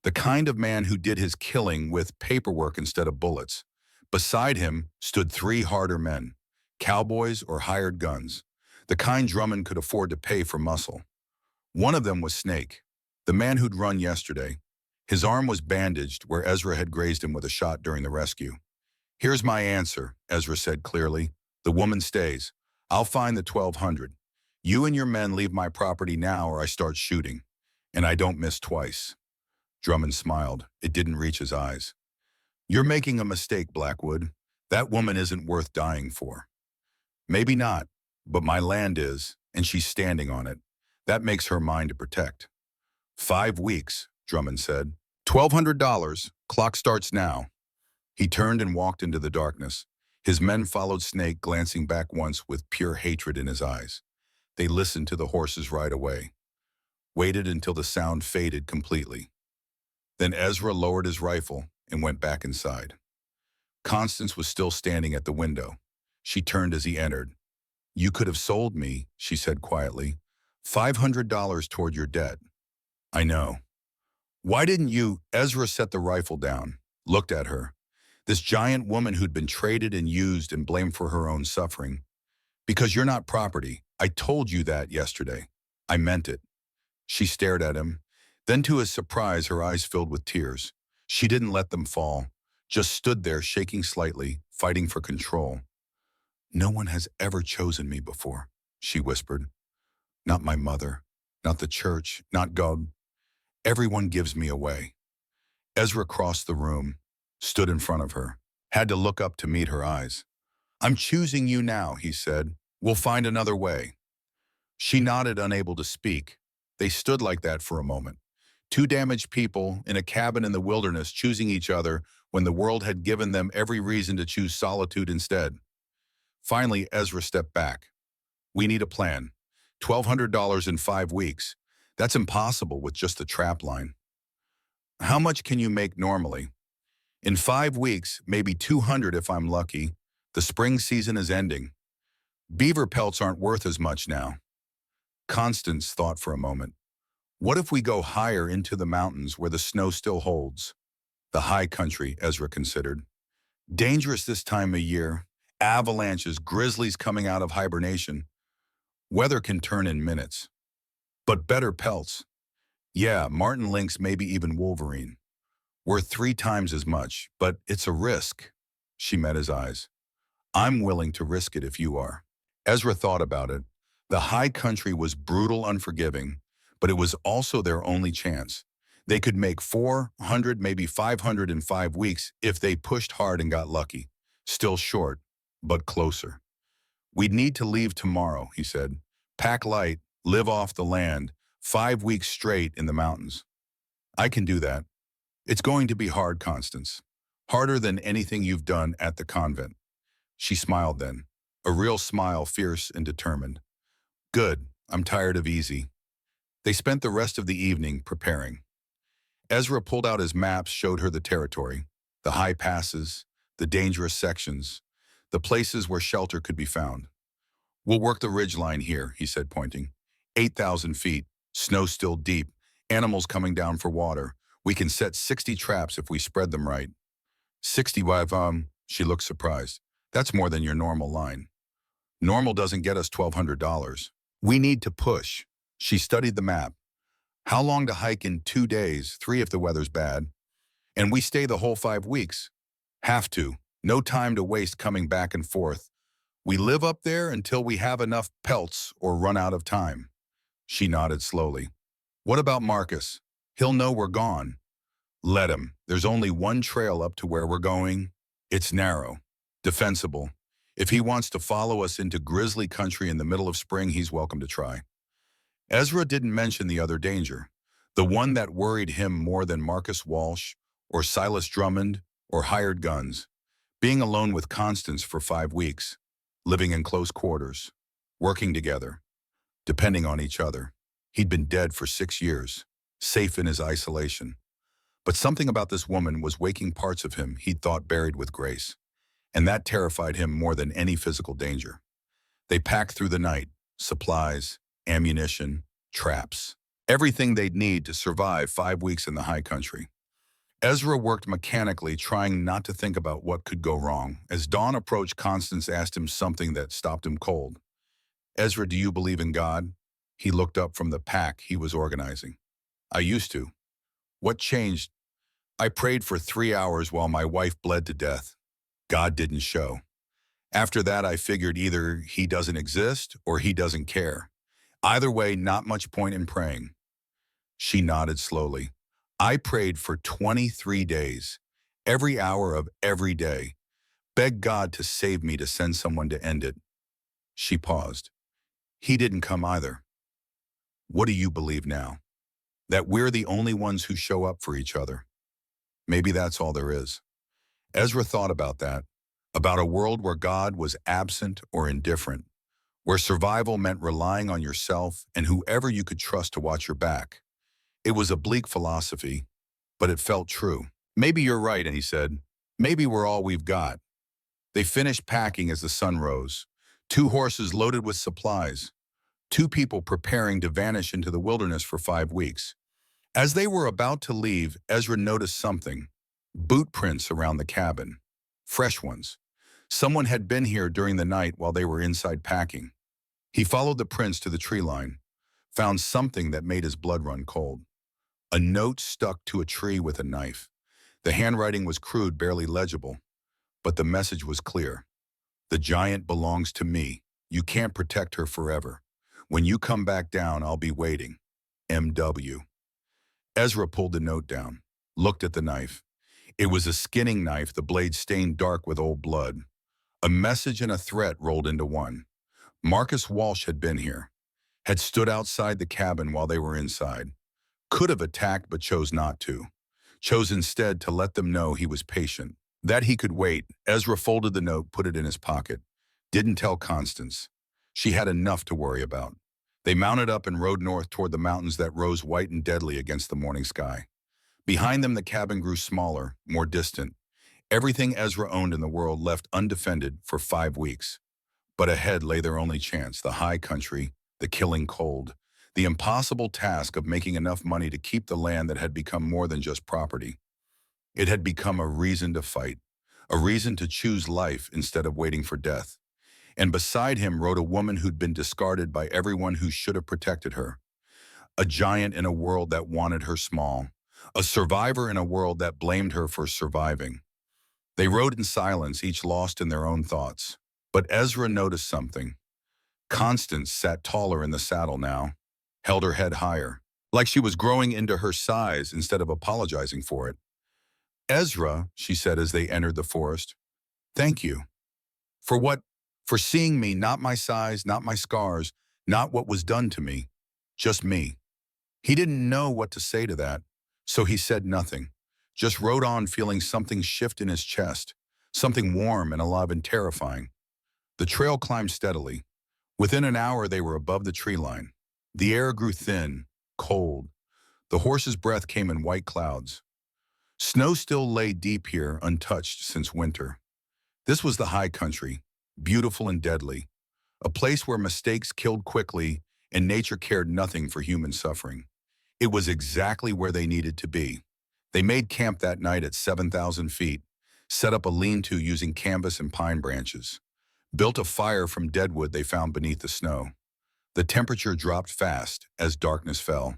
the kind of man who did his killing with paperwork instead of bullets. Beside him stood 3 harder men, cowboys or hired guns, the kind Drummond could afford to pay for muscle. One of them was Snake, the man who'd run yesterday. His arm was bandaged where Ezra had grazed him with a shot during the rescue. Here's my answer, Ezra said clearly. The woman stays. I'll find the 1,200. You and your men leave my property now or I start shooting. And I don't miss twice. Drummond smiled. It didn't reach his eyes. You're making a mistake, Blackwood. That woman isn't worth dying for. Maybe not, but my land is, and she's standing on it. That makes her mine to protect. 5 weeks, Drummond said. $1,200. Clock starts now. He turned and walked into the darkness. His men followed Snake, glancing back once with pure hatred in his eyes. They listened to the horses ride away, waited until the sound faded completely. Then Ezra lowered his rifle and went back inside. Constance was still standing at the window. She turned as he entered. You could have sold me, she said quietly. $500 toward your debt. I know. Why didn't you? Ezra set the rifle down, looked at her. This giant woman who'd been traded and used and blamed for her own suffering. Because you're not property. I told you that yesterday. I meant it. She stared at him. Then to his surprise, her eyes filled with tears. She didn't let them fall, just stood there shaking slightly, fighting for control. No one has ever chosen me before, she whispered. Not my mother, not the church, not God. Everyone gives me away. Ezra crossed the room, stood in front of her, had to look up to meet her eyes. I'm choosing you now, he said. We'll find another way. She nodded, unable to speak. They stood like that for a moment. 2 damaged people in a cabin in the wilderness choosing each other when the world had given them every reason to choose solitude instead. Finally, Ezra stepped back. We need a plan. $1,200 in 5 weeks. That's impossible with just the trap line. How much can you make normally? In 5 weeks, maybe 200 if I'm lucky. The spring season is ending. Beaver pelts aren't worth as much now. Constance thought for a moment. What if we go higher into the mountains where the snow still holds? The high country, Ezra considered. Dangerous this time of year. Avalanches, grizzlies coming out of hibernation. Weather can turn in minutes. But better pelts. Yeah, marten lynx, maybe even wolverine. Worth 3 times as much, but it's a risk. She met his eyes. I'm willing to risk it if you are. Ezra thought about it. The high country was brutal, unforgiving, but it was also their only chance. They could make 400, maybe 500 in 5 weeks if they pushed hard and got lucky. Still short, but closer. We'd need to leave tomorrow, he said. Pack light, live off the land, 5 weeks straight in the mountains. I can do that. It's going to be hard, Constance. Harder than anything you've done at the convent. She smiled then, a real smile, fierce and determined. Good, I'm tired of easy. They spent the rest of the evening preparing. Ezra pulled out his maps, showed her the territory, the high passes, the dangerous sections, the places where shelter could be found. We'll work the ridgeline here, he said, pointing. 8,000 feet, snow still deep, animals coming down for water. We can set 60 traps if we spread them right. 65, she looked surprised. That's more than your normal line. Normal doesn't get us $1,200. We need to push. She studied the map. How long to hike in 2 days, 3 if the weather's bad? And we stay the whole 5 weeks. Have to. No time to waste coming back and forth. We live up there until we have enough pelts or run out of time. She nodded slowly. What about Marcus? He'll know we're gone. Let him. There's only one trail up to where we're going. It's narrow, defensible. If he wants to follow us into grizzly country in the middle of spring, he's welcome to try. Ezra didn't mention the other danger, the one that worried him more than Marcus Walsh or Silas Drummond or hired guns. Being alone with Constance for 5 weeks, living in close quarters, working together, depending on each other. He'd been dead for 6 years, safe in his isolation. But something about this woman was waking parts of him he'd thought buried with grace, and that terrified him more than any physical danger. They packed through the night, supplies, ammunition, traps, everything they'd need to survive 5 weeks in the high country. Ezra worked mechanically, trying not to think about what could go wrong. As dawn approached, Constance asked him something that stopped him cold. Ezra, do you believe in God? He looked up from the pack he was organizing. I used to. What changed? I prayed for 3 hours while my wife bled to death. God didn't show. After that, I figured either he doesn't exist or he doesn't care. Either way, not much point in praying. She nodded slowly. I prayed for 23 days, every hour of every day. Begged God to save me, to send someone to end it. She paused. He didn't come either. What do you believe now? That we're the only ones who show up for each other. Maybe that's all there is. Ezra thought about that, about a world where God was absent or indifferent, where survival meant relying on yourself and whoever you could trust to watch your back. It was a bleak philosophy, but it felt true. Maybe you're right, and he said. Maybe we're all we've got. They finished packing as the sun rose. 2 horses loaded with supplies. 2 people preparing to vanish into the wilderness for 5 weeks. As they were about to leave, Ezra noticed something. Boot prints around the cabin. Fresh ones. Someone had been here during the night while they were inside packing. He followed the prints to the tree line, found something that made his blood run cold. A note stuck to a tree with a knife. The handwriting was crude, barely legible, but the message was clear. The giant belongs to me. You can't protect her forever. When you come back down, I'll be waiting. M.W. Ezra pulled the note down, looked at the knife. It was a skinning knife, the blade stained dark with old blood. A message and a threat rolled into one. Marcus Walsh had been here, had stood outside the cabin while they were inside. Could have attacked but chose not to. Chose instead to let them know he was patient, that he could wait. Ezra folded the note, put it in his pocket. Didn't tell Constance. She had enough to worry about. They mounted up and rode north toward the mountains that rose white and deadly against the morning sky. Behind them, the cabin grew smaller, more distant. Everything Ezra owned in the world left undefended for 5 weeks. But ahead lay their only chance, the high country, the killing cold, the impossible task of making enough money to keep the land that had become more than just property. It had become a reason to fight, a reason to choose life instead of waiting for death. And beside him rode a woman who'd been discarded by everyone who should have protected her. A giant in a world that wanted her small. A survivor in a world that blamed her for surviving. They rode in silence, each lost in their own thoughts. But Ezra noticed something. Constance sat taller in the saddle now, held her head higher, like she was growing into her size instead of apologizing for it. Ezra, she said as they entered the forest, thank you. For what? For seeing me, not my size, not my scars, not what was done to me, just me. He didn't know what to say to that, so he said nothing, just rode on, feeling something shift in his chest, something warm and alive and terrifying. The trail climbed steadily. Within an hour, they were above the tree line. The air grew thin, cold. The horse's breath came in white clouds. Snow still lay deep here, untouched since winter. This was the high country, beautiful and deadly, a place where mistakes killed quickly and nature cared nothing for human suffering. It was exactly where they needed to be. They made camp that night at 7,000 feet, set up a lean-to using canvas and pine branches, built a fire from dead wood they found beneath the snow. The temperature dropped fast as darkness fell.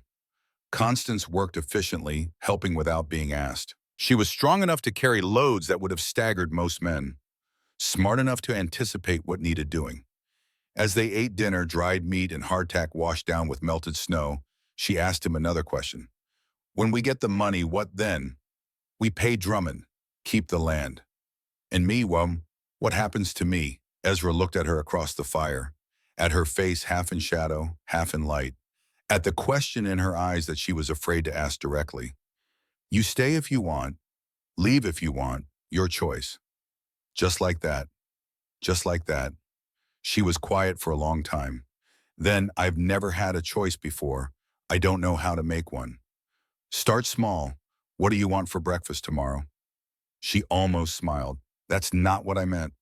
Constance worked efficiently, helping without being asked. She was strong enough to carry loads that would have staggered most men, smart enough to anticipate what needed doing. As they ate dinner, dried meat and hardtack washed down with melted snow, she asked him another question. When we get the money, what then? We pay Drummond, keep the land. And me, well, what happens to me? Ezra looked at her across the fire, at her face half in shadow, half in light, at the question in her eyes that she was afraid to ask directly. You stay if you want, leave if you want, your choice. Just like that. Just like that. She was quiet for a long time. Then, I've never had a choice before. I don't know how to make one. Start small. What do you want for breakfast tomorrow? She almost smiled. That's not what I meant.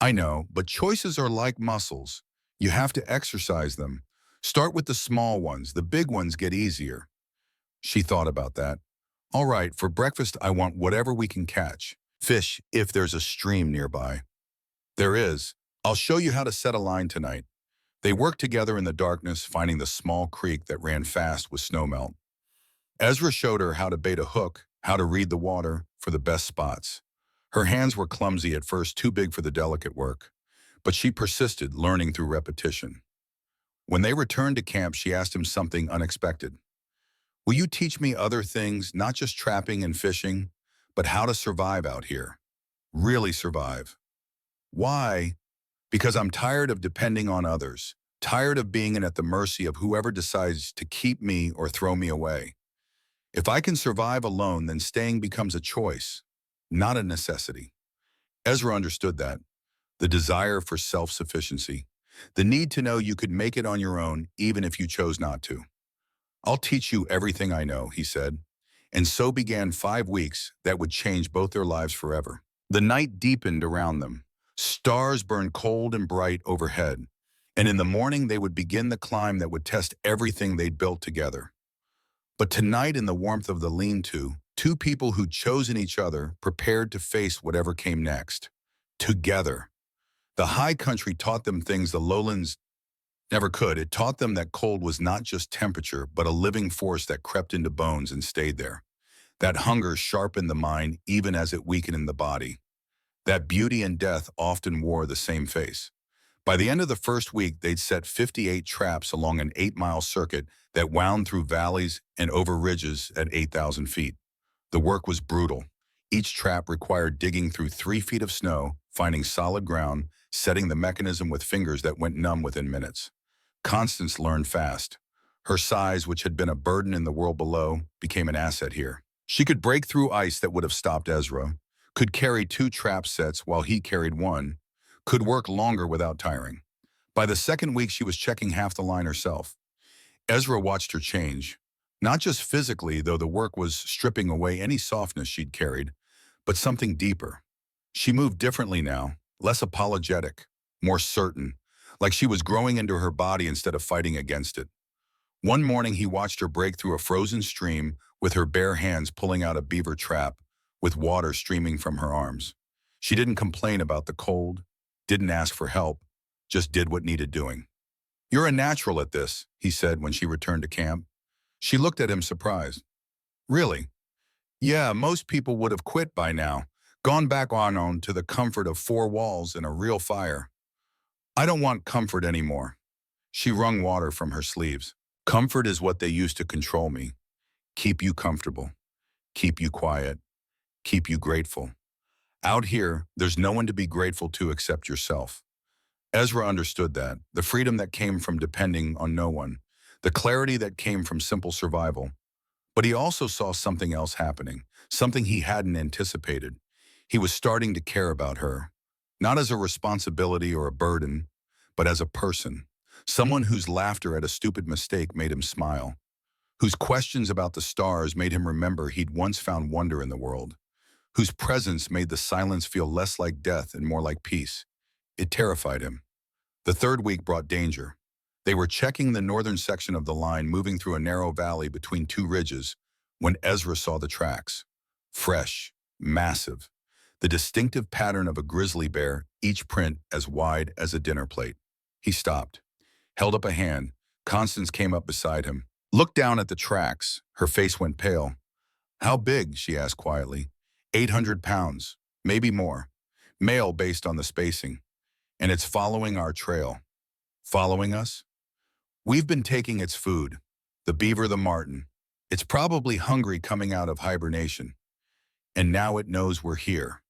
I know, but choices are like muscles. You have to exercise them. Start with the small ones. The big ones get easier. She thought about that. All right, for breakfast I want whatever we can catch. Fish, if there's a stream nearby. There is. I'll show you how to set a line tonight. They worked together in the darkness, finding the small creek that ran fast with snowmelt. Ezra showed her how to bait a hook, how to read the water for the best spots. Her hands were clumsy at first, too big for the delicate work, but she persisted, learning through repetition. When they returned to camp, she asked him something unexpected. Will you teach me other things, not just trapping and fishing, but how to survive out here? Really survive. Why? Because I'm tired of depending on others, tired of being at the mercy of whoever decides to keep me or throw me away. If I can survive alone, then staying becomes a choice, not a necessity. Ezra understood that. The desire for self-sufficiency. The need to know you could make it on your own, even if you chose not to. I'll teach you everything I know, he said. And so began 5 weeks that would change both their lives forever. The night deepened around them. Stars burned cold and bright overhead. And in the morning, they would begin the climb that would test everything they'd built together. But tonight, in the warmth of the lean-to, two people who'd chosen each other prepared to face whatever came next. Together. The high country taught them things the lowlands never could. It taught them that cold was not just temperature, but a living force that crept into bones and stayed there. That hunger sharpened the mind even as it weakened the body. That beauty and death often wore the same face. By the end of the first week, they'd set 58 traps along an 8-mile circuit that wound through valleys and over ridges at 8,000 feet. The work was brutal. Each trap required digging through 3 feet of snow, finding solid ground, setting the mechanism with fingers that went numb within minutes. Constance learned fast. Her size, which had been a burden in the world below, became an asset here. She could break through ice that would have stopped Ezra, could carry 2 trap sets while he carried 1, could work longer without tiring. By the second week, she was checking half the line herself. Ezra watched her change. Not just physically, though the work was stripping away any softness she'd carried, but something deeper. She moved differently now, less apologetic, more certain, like she was growing into her body instead of fighting against it. One morning, he watched her break through a frozen stream with her bare hands pulling out a beaver trap, with water streaming from her arms. She didn't complain about the cold, didn't ask for help, just did what needed doing. You're a natural at this, he said when she returned to camp. She looked at him surprised. Really? Yeah, most people would have quit by now, gone back on to the comfort of 4 walls and a real fire. I don't want comfort anymore. She wrung water from her sleeves. Comfort is what they used to control me. Keep you comfortable. Keep you quiet. Keep you grateful. Out here, there's no one to be grateful to except yourself. Ezra understood that, the freedom that came from depending on no one, the clarity that came from simple survival. But he also saw something else happening, something he hadn't anticipated. He was starting to care about her, not as a responsibility or a burden, but as a person, someone whose laughter at a stupid mistake made him smile, whose questions about the stars made him remember he'd once found wonder in the world, whose presence made the silence feel less like death and more like peace. It terrified him. The third week brought danger. They were checking the northern section of the line, moving through a narrow valley between 2 ridges, when Ezra saw the tracks. Fresh, massive, the distinctive pattern of a grizzly bear, each print as wide as a dinner plate. He stopped, held up a hand. Constance came up beside him, looked down at the tracks, Her face went pale. How big? She asked quietly. 800 pounds, maybe more. Male based on the spacing. And it's following our trail. Following us? We've been taking its food. The beaver, the marten. It's probably hungry coming out of hibernation. And now it knows we're here.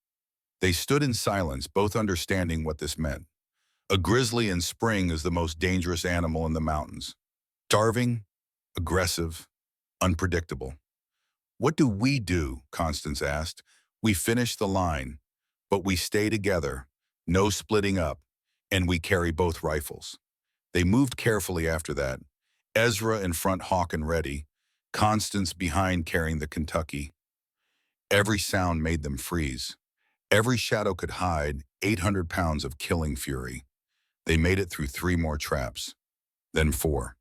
They stood in silence, both understanding what this meant. A grizzly in spring is the most dangerous animal in the mountains. Starving, aggressive, unpredictable. What do we do? Constance asked. We finish the line, but we stay together, no splitting up, and we carry both rifles. They moved carefully after that, Ezra in front, Hawk and ready, Constance behind carrying the Kentucky. Every sound made them freeze. Every shadow could hide 800 pounds of killing fury. They made it through 3 more traps, then 4.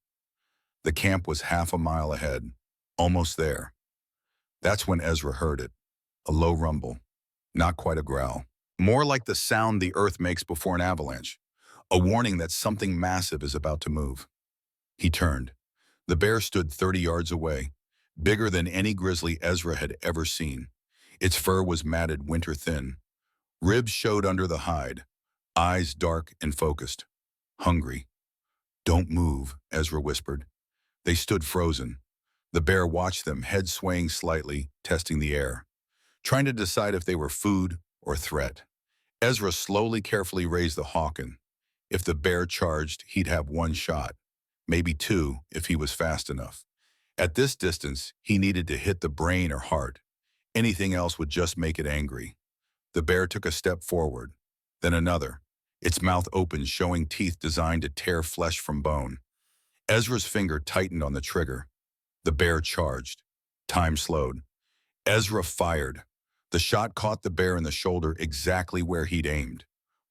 The camp was half a mile ahead, almost there. That's when Ezra heard it, a low rumble, not quite a growl, more like the sound the earth makes before an avalanche, a warning that something massive is about to move. He turned. The bear stood 30 yards away, bigger than any grizzly Ezra had ever seen. Its fur was matted winter thin. Ribs showed under the hide, eyes dark and focused. Hungry. Don't move, Ezra whispered. They stood frozen. The bear watched them, head swaying slightly, testing the air, trying to decide if they were food or threat. Ezra slowly, carefully raised the Hawken. If the bear charged, he'd have 1 shot, maybe 2 if he was fast enough. At this distance, he needed to hit the brain or heart. Anything else would just make it angry. The bear took a step forward, then another, its mouth open, showing teeth designed to tear flesh from bone. Ezra's finger tightened on the trigger. The bear charged. Time slowed. Ezra fired. The shot caught the bear in the shoulder exactly where he'd aimed.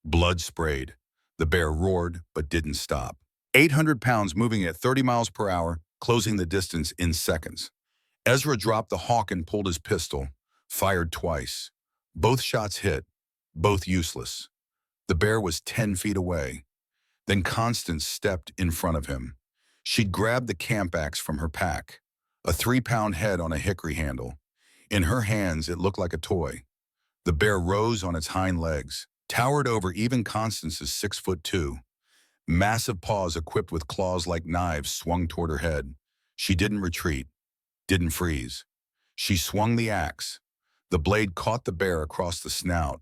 Blood sprayed. The bear roared, but didn't stop. 800 pounds moving at 30 miles per hour, closing the distance in seconds. Ezra dropped the hawk and pulled his pistol, fired twice. Both shots hit, both useless. The bear was 10 feet away. Then Constance stepped in front of him. She'd grabbed the camp axe from her pack, a 3-pound head on a hickory handle. In her hands, it looked like a toy. The bear rose on its hind legs, towered over even Constance's 6'2". Massive paws equipped with claws like knives swung toward her head. She didn't retreat, didn't freeze. She swung the axe. The blade caught the bear across the snout,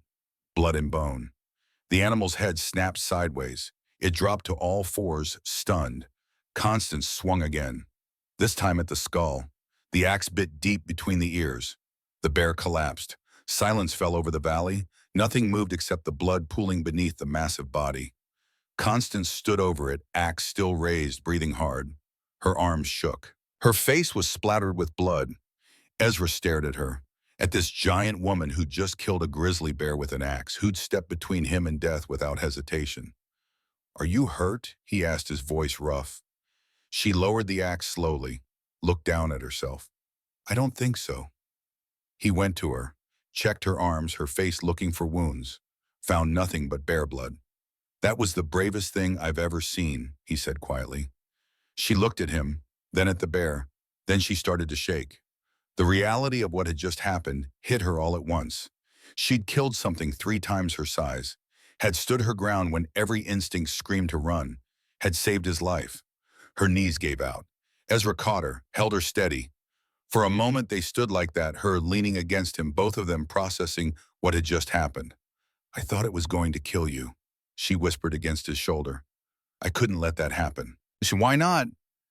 blood and bone. The animal's head snapped sideways. It dropped to all fours, stunned. Constance swung again, this time at the skull. The axe bit deep between the ears. The bear collapsed. Silence fell over the valley. Nothing moved except the blood pooling beneath the massive body. Constance stood over it, axe still raised, breathing hard. Her arms shook. Her face was splattered with blood. Ezra stared at her, at this giant woman who'd just killed a grizzly bear with an axe, who'd stepped between him and death without hesitation. "Are you hurt?" he asked, his voice rough. She lowered the axe slowly, looked down at herself. "I don't think so." He went to her, checked her arms, her face looking for wounds, found nothing but bear blood. "That was the bravest thing I've ever seen," he said quietly. She looked at him, then at the bear. Then she started to shake. The reality of what had just happened hit her all at once. She'd killed something 3 times her size, had stood her ground when every instinct screamed to run, had saved his life. Her knees gave out. Ezra caught her, held her steady. For a moment they stood like that, her leaning against him, both of them processing what had just happened. "I thought it was going to kill you," she whispered against his shoulder. "I couldn't let that happen." "Why not?"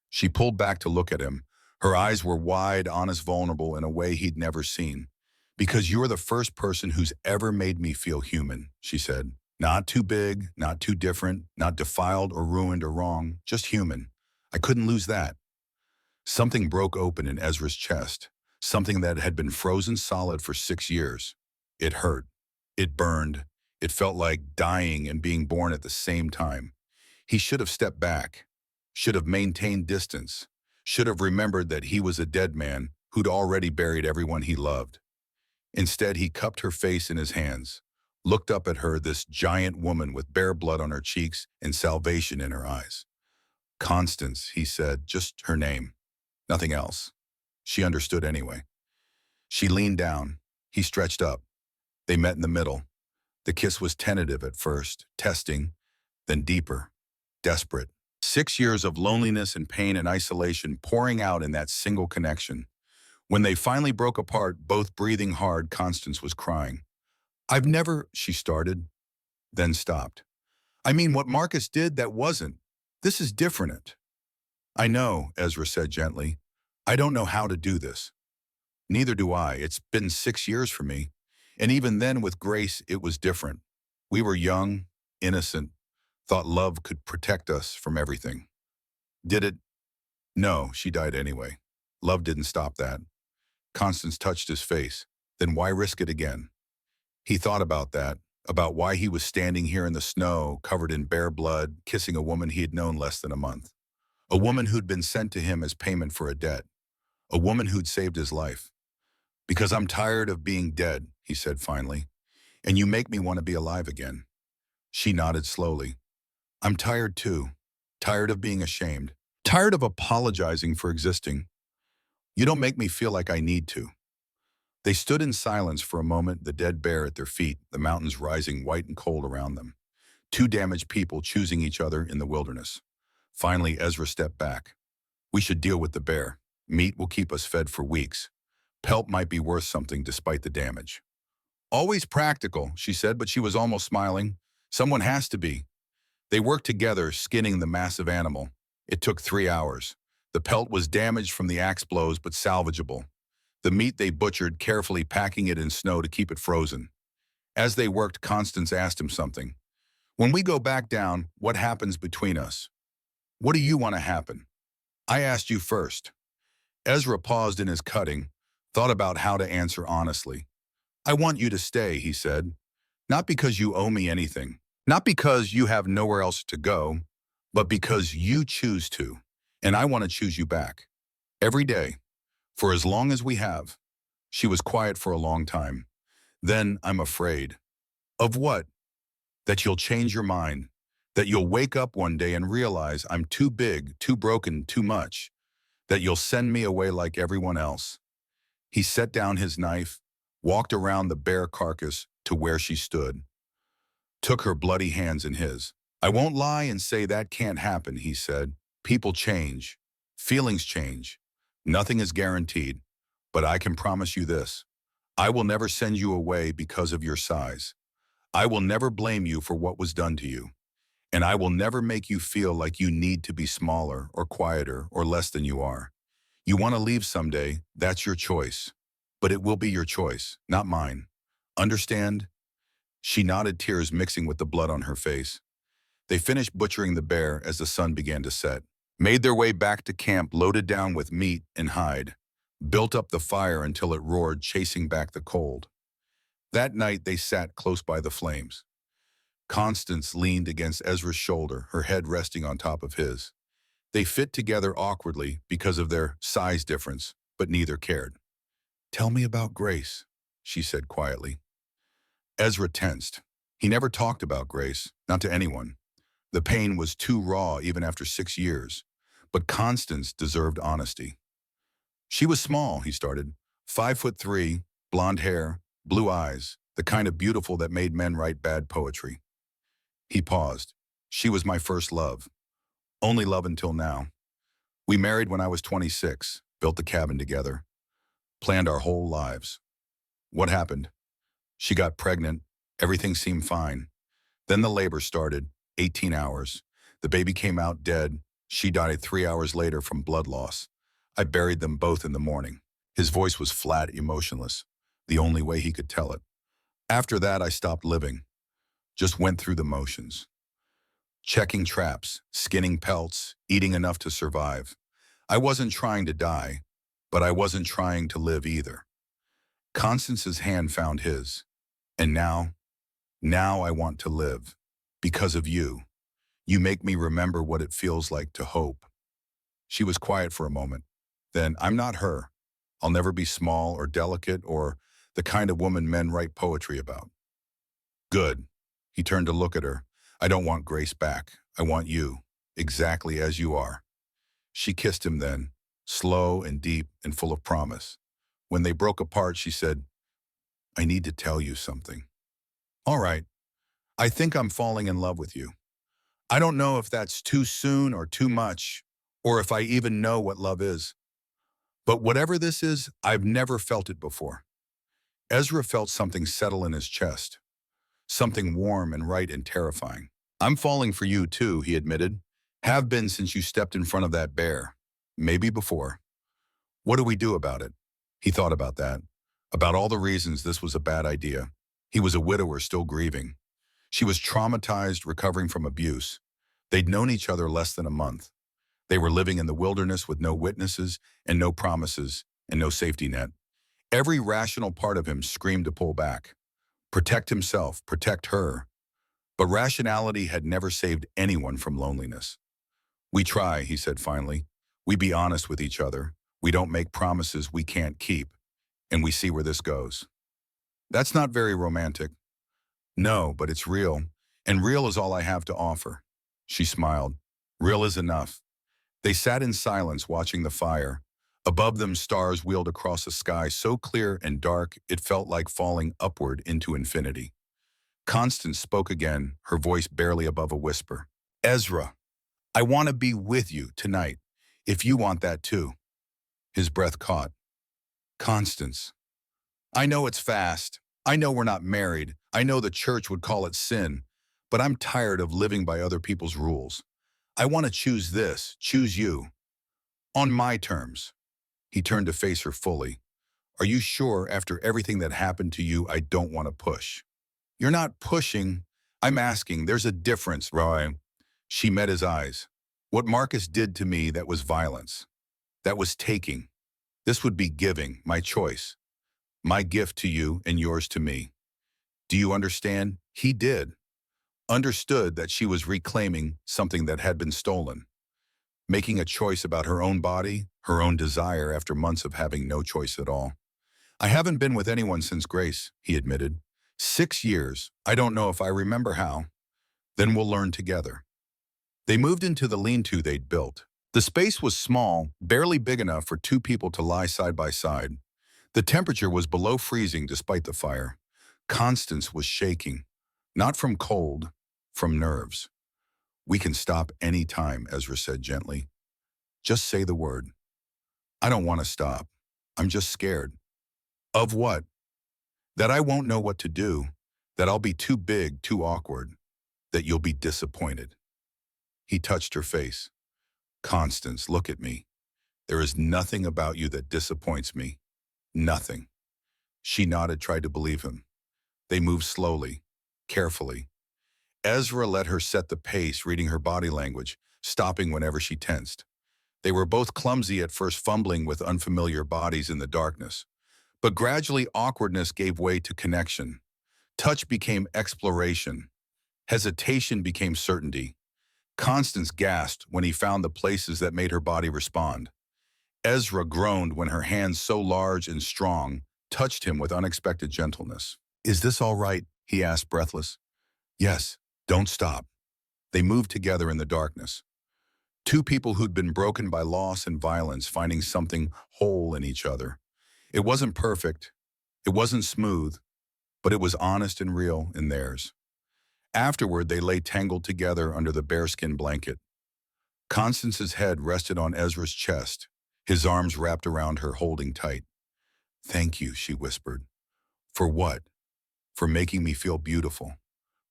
She pulled back to look at him. Her eyes were wide, honest, vulnerable in a way he'd never seen. "Because you're the first person who's ever made me feel human," she said. "Not too big, not too different, not defiled or ruined or wrong, just human. I couldn't lose that." Something broke open in Ezra's chest, something that had been frozen solid for 6 years. It hurt. It burned. It felt like dying and being born at the same time. He should have stepped back, should have maintained distance, should have remembered that he was a dead man who'd already buried everyone he loved. Instead, he cupped her face in his hands, looked up at her, this giant woman with bear blood on her cheeks and salvation in her eyes. "Constance," he said, just her name, nothing else. She understood anyway. She leaned down. He stretched up. They met in the middle. The kiss was tentative at first, testing, then deeper, desperate. 6 years of loneliness and pain and isolation pouring out in that single connection. When they finally broke apart, both breathing hard, Constance was crying. "I've never," she started, then stopped. "I mean, what Marcus did, that wasn't. This is different." "I know," Ezra said gently. "I don't know how to do this." "Neither do I. It's been 6 years for me. And even then with Grace, it was different. We were young, innocent, thought love could protect us from everything. Did it? No, she died anyway. Love didn't stop that." Constance touched his face. Then why risk it again? He thought about that, about why he was standing here in the snow, covered in bare blood, kissing a woman he had known less than a month. A woman who'd been sent to him as payment for a debt. A woman who'd saved his life. "Because I'm tired of being dead," he said finally, "and you make me want to be alive again." She nodded slowly. "I'm tired too. Tired of being ashamed. Tired of apologizing for existing. You don't make me feel like I need to." They stood in silence for a moment, the dead bear at their feet, the mountains rising white and cold around them. Two damaged people choosing each other in the wilderness. Finally, Ezra stepped back. "We should deal with the bear. Meat will keep us fed for weeks. Pelt might be worth something despite the damage." "Always practical," she said, but she was almost smiling. "Someone has to be." They worked together, skinning the massive animal. It took 3 hours. The pelt was damaged from the axe blows, but salvageable. The meat they butchered, carefully packing it in snow to keep it frozen. As they worked, Constance asked him something. "When we go back down, what happens between us? What do you want to happen?" "I asked you first." Ezra paused in his cutting, thought about how to answer honestly. "I want you to stay," he said. "Not because you owe me anything. Not because you have nowhere else to go, but because you choose to. And I want to choose you back. Every day. For as long as we have." She was quiet for a long time. "Then I'm afraid." "Of what?" "That you'll change your mind. That you'll wake up one day and realize I'm too big, too broken, too much. That you'll send me away like everyone else." He set down his knife, walked around the bare carcass to where she stood, took her bloody hands in his. "I won't lie and say that can't happen," he said. "People change. Feelings change. Nothing is guaranteed. But I can promise you this. I will never send you away because of your size. I will never blame you for what was done to you. And I will never make you feel like you need to be smaller or quieter or less than you are. You want to leave someday, that's your choice. But it will be your choice, not mine. Understand?" She nodded, tears mixing with the blood on her face. They finished butchering the bear as the sun began to set, made their way back to camp loaded down with meat and hide, built up the fire until it roared, chasing back the cold. That night they sat close by the flames. Constance leaned against Ezra's shoulder, her head resting on top of his. They fit together awkwardly because of their size difference, but neither cared. "Tell me about Grace," she said quietly. Ezra tensed. He never talked about Grace, not to anyone. The pain was too raw even after 6 years. But Constance deserved honesty. "She was small," he started. 5'3", blonde hair, blue eyes, the kind of beautiful that made men write bad poetry. He paused. "She was my first love. Only love until now. We married when I was 26, built the cabin together, planned our whole lives. What happened? She got pregnant. Everything seemed fine. Then the labor started, 18 hours. The baby came out dead. She died 3 hours later from blood loss. I buried them both in the morning." His voice was flat, emotionless, the only way he could tell it. "After that, I stopped living. Just went through the motions. Checking traps, skinning pelts, eating enough to survive. I wasn't trying to die, but I wasn't trying to live either." Constance's hand found his. "And now I want to live. Because of you. You make me remember what it feels like to hope." She was quiet for a moment. Then, "I'm not her. I'll never be small or delicate or the kind of woman men write poetry about." "Good." He turned to look at her. "I don't want Grace back. I want you, exactly as you are." She kissed him then. slow and deep and full of promise. When they broke apart, she said, "I need to tell you something." "All right, I think I'm falling in love with you. I don't know if that's too soon or too much, or if I even know what love is. But whatever this is, I've never felt it before." Ezra felt something settle in his chest, something warm and right and terrifying. "I'm falling for you too," he admitted. "Have been since you stepped in front of that bear. Maybe before. What do we do about it?" He thought about that, about all the reasons this was a bad idea. He was a widower still grieving. She was traumatized, recovering from abuse. They'd known each other less than a month. They were living in the wilderness with no witnesses and no promises and no safety net. Every rational part of him screamed to pull back, protect himself, protect her. But rationality had never saved anyone from loneliness. "We try," he said finally. "We be honest with each other. We don't make promises we can't keep, and we see where this goes." "That's not very romantic." "No, but it's real, and real is all I have to offer." She smiled. "Real is enough." They sat in silence watching the fire. Above them, stars wheeled across a sky so clear and dark it felt like falling upward into infinity. Constance spoke again, her voice barely above a whisper. "Ezra, I want to be with you tonight, if you want that too." His breath caught. "Constance, I know it's fast. I know we're not married. I know the church would call it sin. But I'm tired of living by other people's rules. I want to choose this, choose you. On my terms." He turned to face her fully. "Are you sure after everything that happened to you I don't want to push?" "You're not pushing. I'm asking. There's a difference, Roy." She met his eyes. "What Marcus did to me, that was violence. That was taking. This would be giving, my choice. My gift to you and yours to me. Do you understand? He did. Understood that she was reclaiming something that had been stolen. Making a choice about her own body, her own desire after months of having no choice at all. "I haven't been with anyone since Grace," he admitted. 6 years. I don't know if I remember how. Then we'll learn together." They moved into the lean-to they'd built. The space was small, barely big enough for two people to lie side by side. The temperature was below freezing despite the fire. Constance was shaking. Not from cold, from nerves. "We can stop any time," Ezra said gently. "Just say the word." "I don't want to stop. I'm just scared." "Of what?" "That I won't know what to do. That I'll be too big, too awkward. That you'll be disappointed." He touched her face. "Constance, look at me. There is nothing about you that disappoints me. Nothing." She nodded, tried to believe him. They moved slowly, carefully. Ezra let her set the pace, reading her body language, stopping whenever she tensed. They were both clumsy at first, fumbling with unfamiliar bodies in the darkness. But gradually awkwardness gave way to connection. Touch became exploration. Hesitation became certainty. Constance gasped when he found the places that made her body respond. Ezra groaned when her hands, so large and strong, touched him with unexpected gentleness. "Is this all right?" he asked, breathless. "Yes, don't stop." They moved together in the darkness. Two people who'd been broken by loss and violence, finding something whole in each other. It wasn't perfect. It wasn't smooth, but it was honest and real in theirs. Afterward, they lay tangled together under the bearskin blanket. Constance's head rested on Ezra's chest, his arms wrapped around her, holding tight. "Thank you," she whispered. "For what?" "For making me feel beautiful.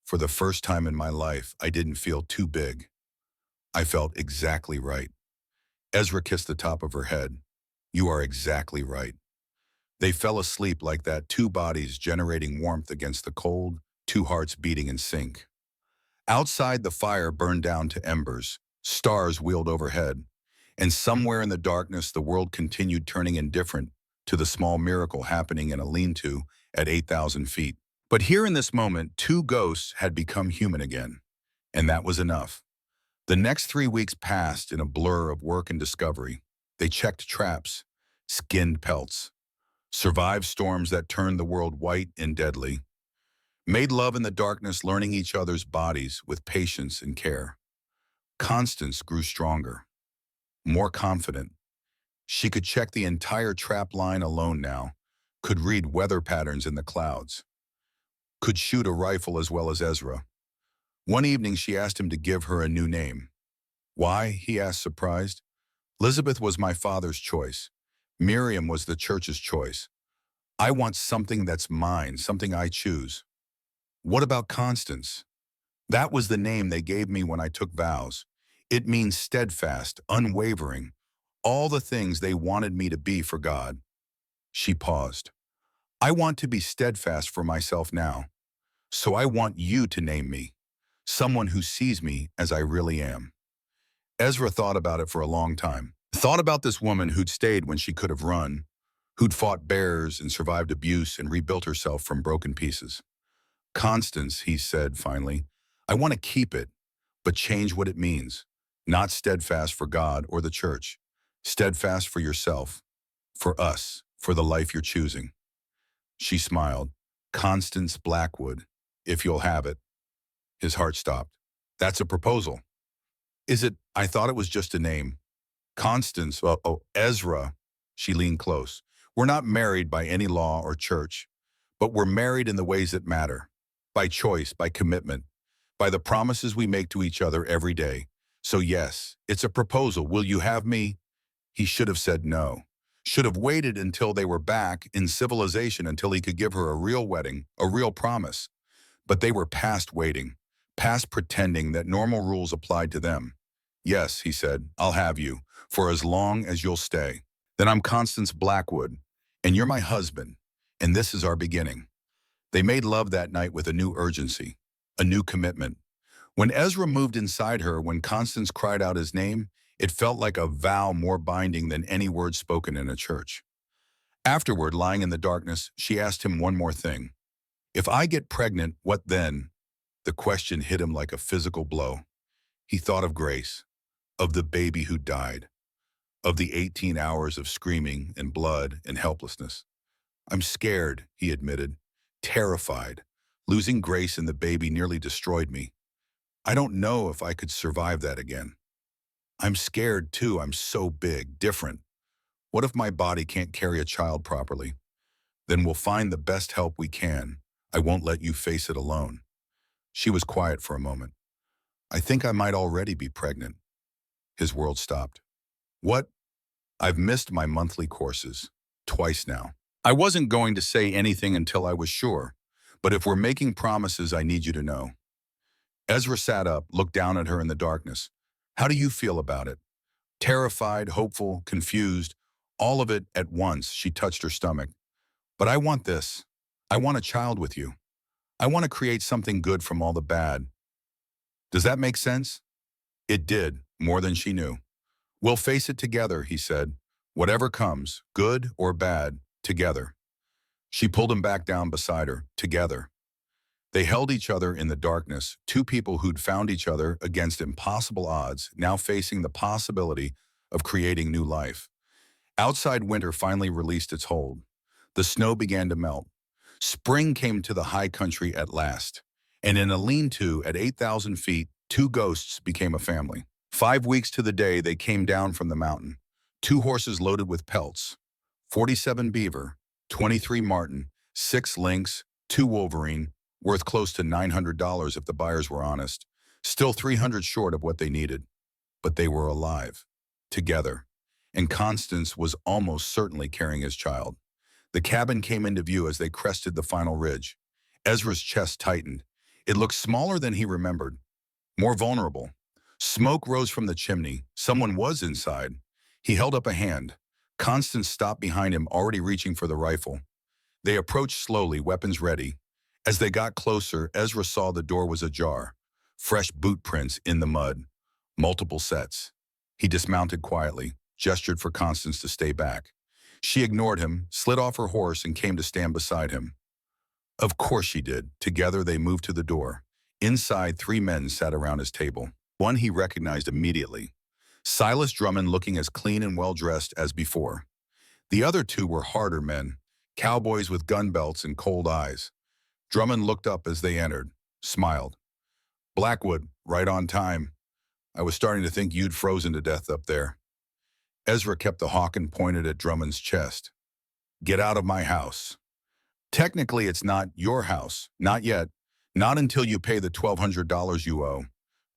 For the first time in my life, I didn't feel too big. I felt exactly right." Ezra kissed the top of her head. "You are exactly right." They fell asleep like that, two bodies generating warmth against the cold, two hearts beating in sync. Outside, the fire burned down to embers. Stars wheeled overhead. And somewhere in the darkness, the world continued turning indifferent to the small miracle happening in a lean-to at 8,000 feet. But here in this moment, two ghosts had become human again. And that was enough. The next 3 weeks passed in a blur of work and discovery. They checked traps, skinned pelts, survived storms that turned the world white and deadly, made love in the darkness, learning each other's bodies with patience and care. Constance grew stronger, more confident, She could check the entire trap line alone now, could read weather patterns in the clouds, could shoot a rifle as well as Ezra. One evening she asked him to give her a new name. Why? He asked, surprised. Elizabeth was my father's choice. Miriam was the church's choice. I want something that's mine, something I choose. What about Constance? That was the name they gave me when I took vows. It means steadfast, unwavering, all the things they wanted me to be for God. She paused. I want to be steadfast for myself now, so I want you to name me, someone who sees me as I really am. Ezra thought about it for a long time. Thought about this woman who'd stayed when she could have run, who'd fought bears and survived abuse and rebuilt herself from broken pieces. Constance, he said finally, I want to keep it, but change what it means. Not steadfast for God or the church. Steadfast for yourself, for us, for the life you're choosing. She smiled. Constance Blackwood, if you'll have it. His heart stopped. That's a proposal. Is it? I thought it was just a name. Constance, Ezra. She leaned close. We're not married by any law or church, but we're married in the ways that matter. By choice, by commitment, by the promises we make to each other every day. So yes, it's a proposal. Will you have me? He should have said no. Should have waited until they were back in civilization until he could give her a real wedding, a real promise. But they were past waiting, past pretending that normal rules applied to them. Yes, he said, I'll have you, for as long as you'll stay. Then I'm Constance Blackwood, and you're my husband, and this is our beginning. They made love that night with a new urgency, a new commitment. When Ezra moved inside her, when Constance cried out his name, it felt like a vow more binding than any word spoken in a church. Afterward, lying in the darkness, she asked him one more thing. If I get pregnant, what then? The question hit him like a physical blow. He thought of Grace, of the baby who died, of the 18 hours of screaming and blood and helplessness. I'm scared, he admitted, terrified. Losing Grace and the baby nearly destroyed me. I don't know if I could survive that again. I'm scared too. I'm so big, different. What if my body can't carry a child properly? Then we'll find the best help we can. I won't let you face it alone. She was quiet for a moment. I think I might already be pregnant. His world stopped. What? I've missed my monthly courses. Twice now. I wasn't going to say anything until I was sure, but if we're making promises, I need you to know. Ezra sat up, looked down at her in the darkness. How do you feel about it? Terrified, hopeful, confused, all of it at once. She touched her stomach. But I want this. I want a child with you. I want to create something good from all the bad. Does that make sense? It did, more than she knew. We'll face it together, he said. Whatever comes, good or bad, together. She pulled him back down beside her, together. They held each other in the darkness, two people who'd found each other against impossible odds, now facing the possibility of creating new life. Outside winter finally released its hold. The snow began to melt. Spring came to the high country at last. And in a lean-to at 8,000 feet, two ghosts became a family. 5 weeks to the day they came down from the mountain. 2 horses loaded with pelts. 47 beaver, 23 marten, 6 lynx, 2 wolverine, worth close to $900 if the buyers were honest. Still 300 short of what they needed. But they were alive. Together. And Constance was almost certainly carrying his child. The cabin came into view as they crested the final ridge. Ezra's chest tightened. It looked smaller than he remembered. More vulnerable. Smoke rose from the chimney. Someone was inside. He held up a hand. Constance stopped behind him, already reaching for the rifle. They approached slowly, weapons ready. As they got closer, Ezra saw the door was ajar. Fresh boot prints in the mud. Multiple sets. He dismounted quietly, gestured for Constance to stay back. She ignored him, slid off her horse, and came to stand beside him. Of course she did. Together they moved to the door. Inside, 3 men sat around his table. One he recognized immediately. Silas Drummond, looking as clean and well-dressed as before. The other 2 were harder men, cowboys with gun belts and cold eyes. Drummond looked up as they entered, smiled. Blackwood, right on time. I was starting to think you'd frozen to death up there. Ezra kept the Hawken pointed at Drummond's chest. Get out of my house. Technically, it's not your house. Not yet. Not until you pay the $1,200 you owe.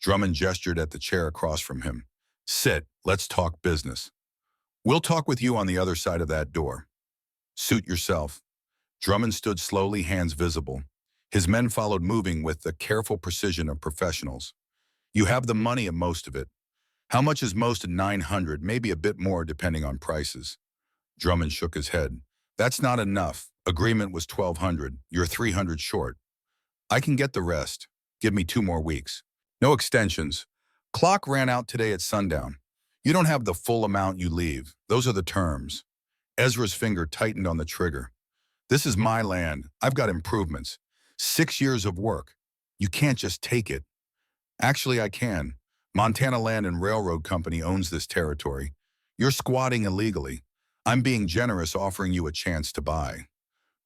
Drummond gestured at the chair across from him. Sit, let's talk business. We'll talk with you on the other side of that door. Suit yourself. Drummond stood slowly, hands visible. His men followed, moving with the careful precision of professionals. You have the money and most of it. How much is most at 900, maybe a bit more depending on prices. Drummond shook his head. That's not enough. Agreement was 1,200. You're 300 short. I can get the rest. Give me 2 more weeks. No extensions. Clock ran out today at sundown. You don't have the full amount you leave. Those are the terms. Ezra's finger tightened on the trigger. This is my land. I've got improvements. 6 years of work. You can't just take it. Actually, I can. Montana Land and Railroad Company owns this territory. You're squatting illegally. I'm being generous, offering you a chance to buy.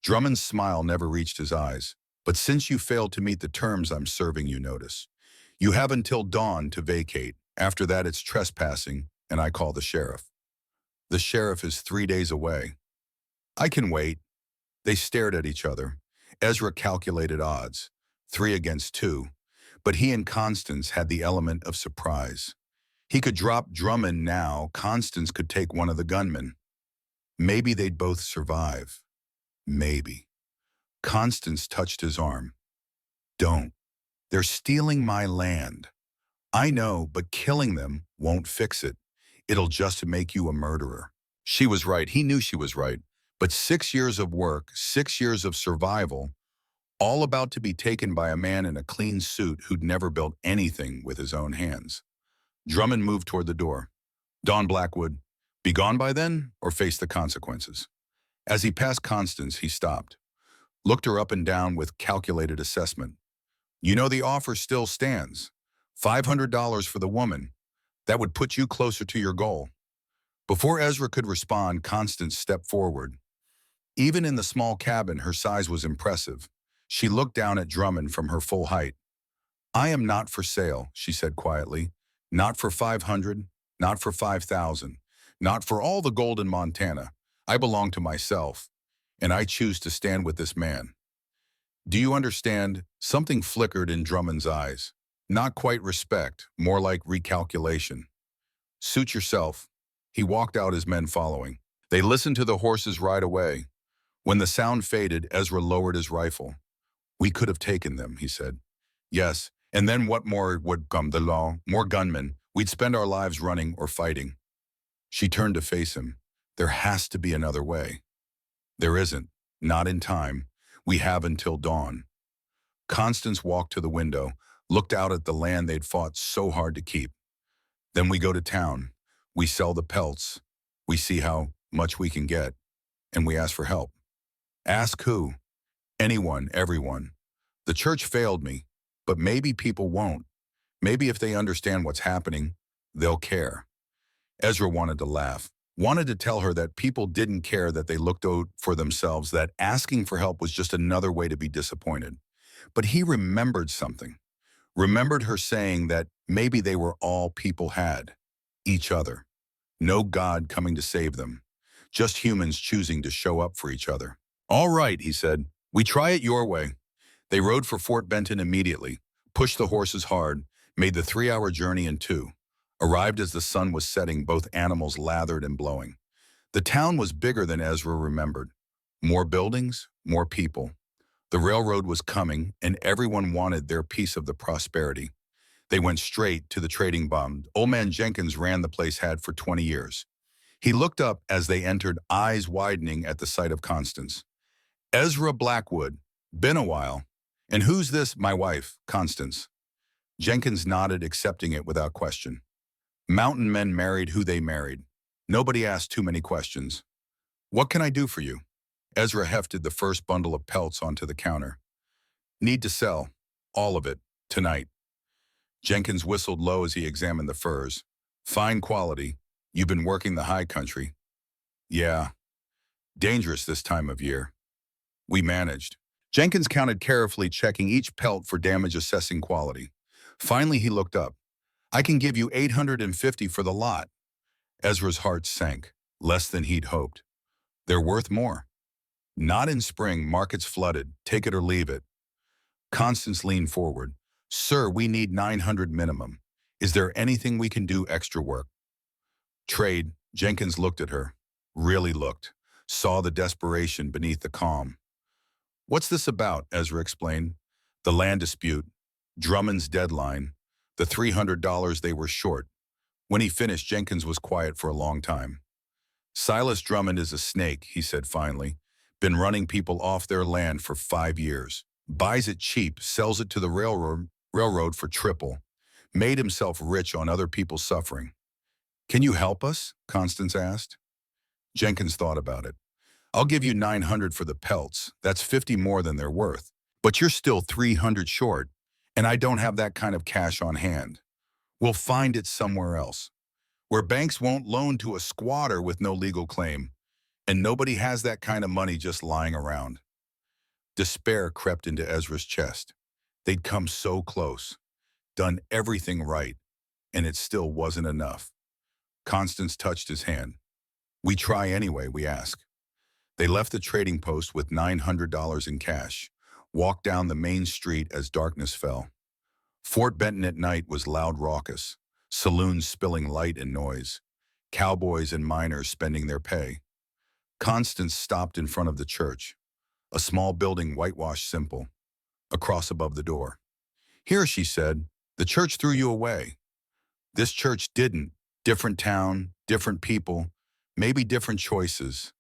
Drummond's smile never reached his eyes. But since you failed to meet the terms, I'm serving you notice. You have until dawn to vacate. After that, it's trespassing, and I call the sheriff. The sheriff is 3 days away. I can wait. They stared at each other. Ezra calculated odds, 3 against 2, but he and Constance had the element of surprise. He could drop Drummond now. Constance could take one of the gunmen. Maybe they'd both survive. Maybe. Constance touched his arm. Don't. They're stealing my land. I know, but killing them won't fix it. It'll just make you a murderer. She was right. He knew she was right. But 6 years of work, 6 years of survival, all about to be taken by a man in a clean suit who'd never built anything with his own hands. Drummond moved toward the door. Don Blackwood, be gone by then or face the consequences? As he passed Constance, he stopped, looked her up and down with calculated assessment. You know the offer still stands. $500 for the woman. That would put you closer to your goal. Before Ezra could respond, Constance stepped forward. Even in the small cabin, her size was impressive. She looked down at Drummond from her full height. I am not for sale, she said quietly. Not for 500, not for 5,000, not for all the gold in Montana. I belong to myself, and I choose to stand with this man. Do you understand? Something flickered in Drummond's eyes. Not quite respect, more like recalculation. Suit yourself. He walked out, his men following. They listened to the horses ride away. When the sound faded, Ezra lowered his rifle. We could have taken them, he said. Yes, and then what more would come? The law, more gunmen. We'd spend our lives running or fighting. She turned to face him. There has to be another way. There isn't. Not in time. We have until dawn. Constance walked to the window, looked out at the land they'd fought so hard to keep. Then we go to town. We sell the pelts. We see how much we can get. And we ask for help. Ask who? Anyone, everyone. The church failed me, but maybe people won't. Maybe if they understand what's happening, they'll care. Ezra wanted to laugh, wanted to tell her that people didn't care, that they looked out for themselves, that asking for help was just another way to be disappointed. But he remembered something. Remembered her saying that maybe they were all people had. Each other. No God coming to save them. Just humans choosing to show up for each other. All right, he said. We try it your way. They rode for Fort Benton immediately, pushed the horses hard, made the 3-hour journey in 2. Arrived as the sun was setting, both animals lathered and blowing. The town was bigger than Ezra remembered. More buildings, more people. The railroad was coming, and everyone wanted their piece of the prosperity. They went straight to the trading bum. Old man Jenkins ran the place, had for 20 years. He looked up as they entered, eyes widening at the sight of Constance. Ezra Blackwood. Been a while. And who's this? My wife, Constance. Jenkins nodded, accepting it without question. Mountain men married who they married. Nobody asked too many questions. What can I do for you? Ezra hefted the first bundle of pelts onto the counter. Need to sell. All of it. Tonight. Jenkins whistled low as he examined the furs. Fine quality. You've been working the high country. Yeah. Dangerous this time of year. We managed. Jenkins counted carefully, checking each pelt for damage, assessing quality. Finally, he looked up. I can give you $850 for the lot. Ezra's heart sank, less than he'd hoped. They're worth more. Not in spring, markets flooded, take it or leave it. Constance leaned forward. Sir, we need 900 minimum. Is there anything we can do extra work? Trade, Jenkins looked at her. Really looked. Saw the desperation beneath the calm. What's this about? Ezra explained. The land dispute. Drummond's deadline. The $300 they were short. When he finished, Jenkins was quiet for a long time. Silas Drummond is a snake, he said finally. Been running people off their land for 5 years. Buys it cheap, sells it to the railroad for triple. Made himself rich on other people's suffering. Can you help us? Constance asked. Jenkins thought about it. I'll give you 900 for the pelts. That's 50 more than they're worth. But you're still 300 short, and I don't have that kind of cash on hand. We'll find it somewhere else, where banks won't loan to a squatter with no legal claim, and nobody has that kind of money just lying around. Despair crept into Ezra's chest. They'd come so close, done everything right, and it still wasn't enough. Constance touched his hand. We try anyway, we ask. They left the trading post with $900 in cash, walked down the main street as darkness fell. Fort Benton at night was loud raucous, saloons spilling light and noise, cowboys and miners spending their pay. Constance stopped in front of the church, a small building whitewashed simple, a cross above the door. Here, she said, the church threw you away. This church didn't. Different town, different people, maybe different choices.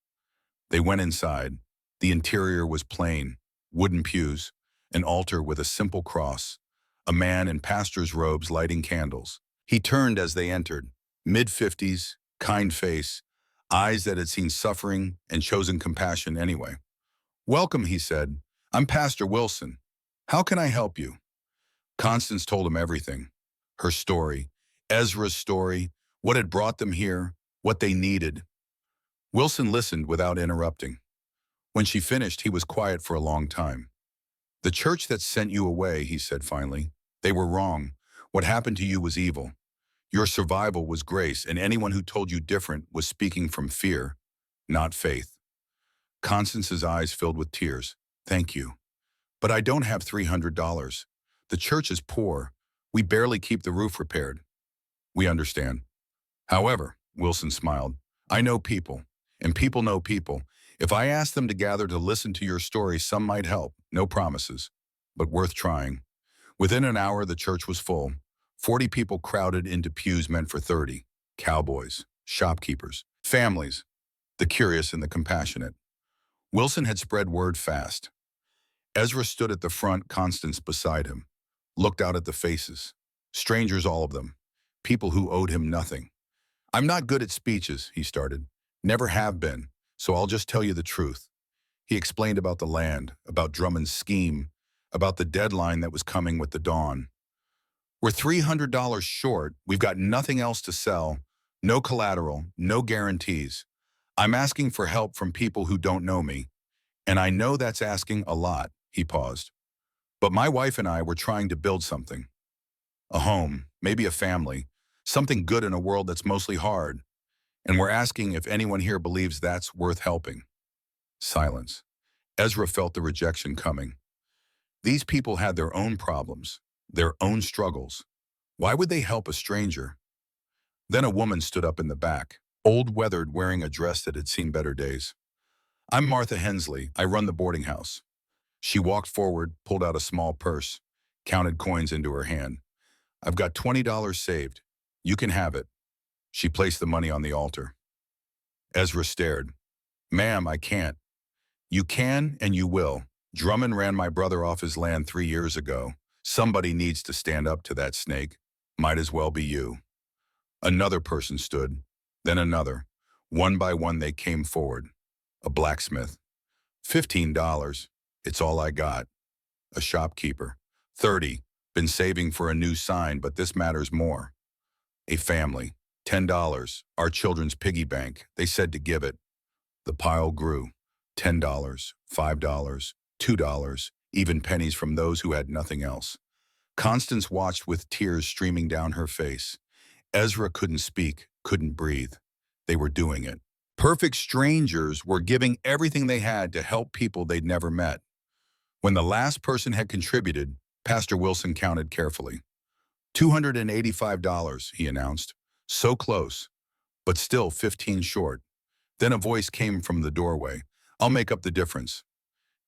They went inside. The interior was plain, wooden pews, an altar with a simple cross, a man in pastor's robes lighting candles. He turned as they entered, mid-50s, kind face, eyes that had seen suffering and chosen compassion anyway. Welcome, he said. I'm Pastor Wilson. How can I help you? Constance told him everything. Her story, Ezra's story, what had brought them here, what they needed. Wilson listened without interrupting. When she finished, he was quiet for a long time. The church that sent you away, he said finally, they were wrong. What happened to you was evil. Your survival was grace, and anyone who told you different was speaking from fear, not faith. Constance's eyes filled with tears. Thank you. But I don't have $300. The church is poor. We barely keep the roof repaired. We understand. However, Wilson smiled, I know people, and people know people. If I ask them to gather to listen to your story, some might help. No promises, but worth trying. Within an hour, the church was full. 40 people crowded into pews meant for 30. Cowboys, shopkeepers, families, the curious and the compassionate. Wilson had spread word fast. Ezra stood at the front, Constance beside him, looked out at the faces. Strangers, all of them. People who owed him nothing. I'm not good at speeches, he started. Never have been, so I'll just tell you the truth. He explained about the land, about Drummond's scheme, about the deadline that was coming with the dawn. We're $300 short. We've got nothing else to sell, no collateral, no guarantees. I'm asking for help from people who don't know me, and I know that's asking a lot, he paused. But my wife and I were trying to build something. A home, maybe a family, something good in a world that's mostly hard. And we're asking if anyone here believes that's worth helping. Silence. Ezra felt the rejection coming. These people had their own problems, their own struggles. Why would they help a stranger? Then a woman stood up in the back, old weathered, wearing a dress that had seen better days. I'm Martha Hensley. I run the boarding house. She walked forward, pulled out a small purse, counted coins into her hand. I've got $20 saved. You can have it. She placed the money on the altar. Ezra stared. Ma'am, I can't. You can and you will. Drummond ran my brother off his land 3 years ago. Somebody needs to stand up to that snake. Might as well be you. Another person stood, then another. One by one they came forward. A blacksmith. $15. It's all I got. A shopkeeper. 30. Been saving for a new sign, but this matters more. A family. $10. Our children's piggy bank. They said to give it. The pile grew. $10, $5, $2, even pennies from those who had nothing else. Constance watched with tears streaming down her face. Ezra couldn't speak, couldn't breathe. they were doing it. Perfect strangers were giving everything they had to help people they'd never met. When the last person had contributed, Pastor Wilson counted carefully. $285, he announced. So close, but still 15 short. Then a voice came from the doorway. I'll make up the difference.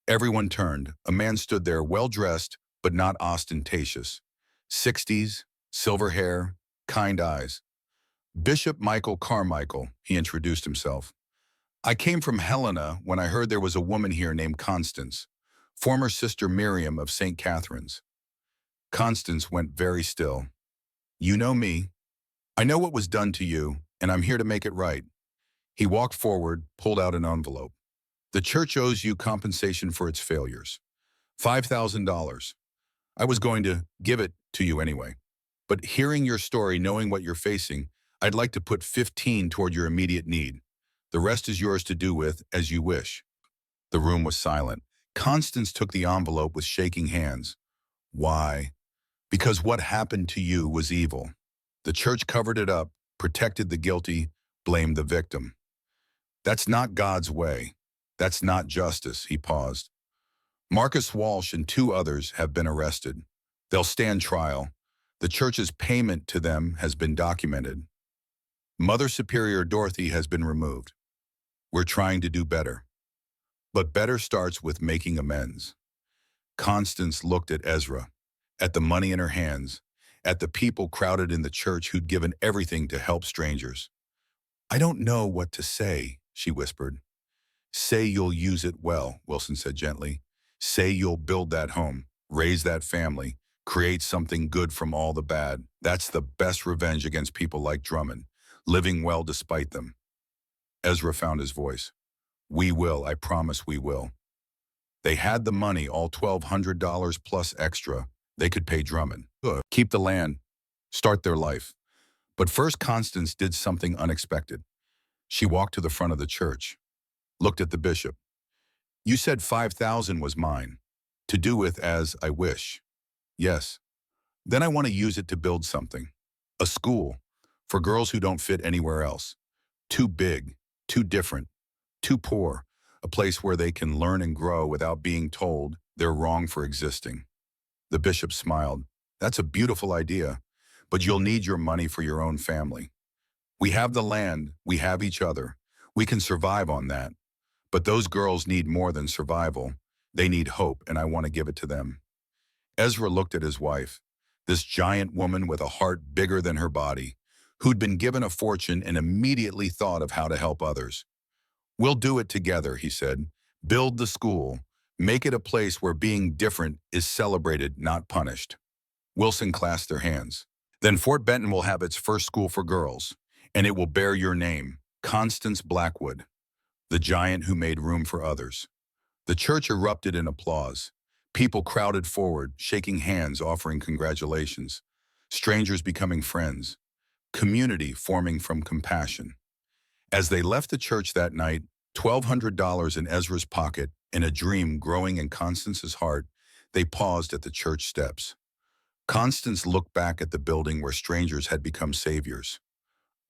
Everyone turned. A man stood there, well-dressed, but not ostentatious. 60s, silver hair, kind eyes. Bishop Michael Carmichael, he introduced himself. I came from Helena when I heard there was a woman here named Constance, former Sister Miriam of St. Catherine's. Constance went very still. You know me. I know what was done to you, and I'm here to make it right. He walked forward, pulled out an envelope. The church owes you compensation for its failures. $5,000. I was going to give it to you anyway. But hearing your story, knowing what you're facing, I'd like to put 15 toward your immediate need. The rest is yours to do with as you wish. The room was silent. Constance took the envelope with shaking hands. Why? Because what happened to you was evil. The church covered it up, protected the guilty, blamed the victim. That's not God's way. That's not justice, he paused. Marcus Walsh and 2 others have been arrested. They'll stand trial. The church's payment to them has been documented. Mother Superior Dorothy has been removed. We're trying to do better. But better starts with making amends. Constance looked at Ezra, at the money in her hands, at the people crowded in the church who'd given everything to help strangers. I don't know what to say, she whispered. Say you'll use it well, Wilson said gently. Say you'll build that home, raise that family, create something good from all the bad. That's the best revenge against people like Drummond, living well despite them. Ezra found his voice. We will, I promise we will. They had the money, all $1,200 plus extra. They could pay Drummond. Keep the land, start their life. But first Constance did something unexpected. She walked to the front of the church, looked at the bishop. You said 5,000 was mine, to do with as I wish. Yes. Then I want to use it to build something. A school, for girls who don't fit anywhere else. Too big, too different, too poor. A place where they can learn and grow without being told they're wrong for existing. The bishop smiled. That's a beautiful idea, but you'll need your money for your own family. We have the land, we have each other. We can survive on that. But those girls need more than survival. They need hope, and I want to give it to them. Ezra looked at his wife, this giant woman with a heart bigger than her body, who'd been given a fortune and immediately thought of how to help others. We'll do it together, he said. Build the school. Make it a place where being different is celebrated, not punished. Wilson clasped their hands. Then Fort Benton will have its first school for girls, and it will bear your name, Constance Blackwood, the giant who made room for others. The church erupted in applause. People crowded forward, shaking hands, offering congratulations. Strangers becoming friends. Community forming from compassion. As they left the church that night, $1,200 in Ezra's pocket and a dream growing in Constance's heart, they paused at the church steps. Constance looked back at the building where strangers had become saviors.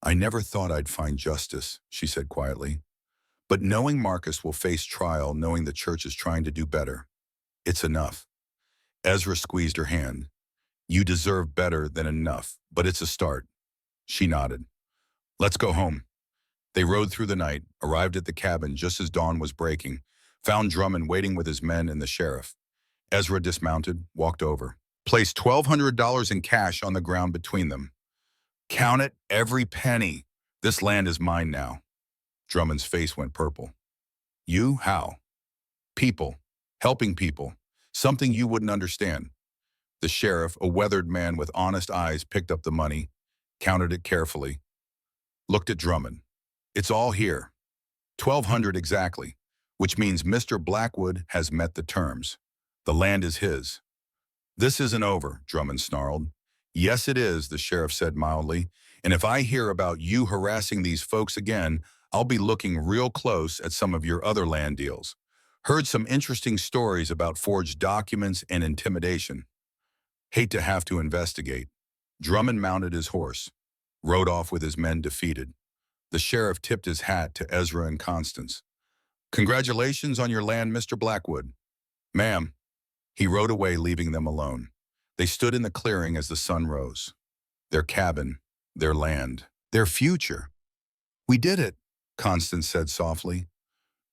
I never thought I'd find justice, she said quietly. But knowing Marcus will face trial, knowing the church is trying to do better, it's enough. Ezra squeezed her hand. You deserve better than enough, but it's a start. She nodded. Let's go home. They rode through the night, arrived at the cabin just as dawn was breaking, found Drummond waiting with his men and the sheriff. Ezra dismounted, walked over, placed $1,200 in cash on the ground between them. Count it, every penny. This land is mine now. Drummond's face went purple. You? How? People. Helping people. Something you wouldn't understand. The sheriff, a weathered man with honest eyes, picked up the money, counted it carefully, looked at Drummond. It's all here. 1,200 exactly, which means Mr. Blackwood has met the terms. The land is his. This isn't over, Drummond snarled. Yes, it is, the sheriff said mildly. And if I hear about you harassing these folks again, I'll be looking real close at some of your other land deals. Heard some interesting stories about forged documents and intimidation. Hate to have to investigate. Drummond mounted his horse, rode off with his men defeated. The sheriff tipped his hat to Ezra and Constance. "Congratulations on your land, Mr. Blackwood." "Ma'am." He rode away, leaving them alone. They stood in the clearing as the sun rose. Their cabin, their land, their future. "We did it," Constance said softly.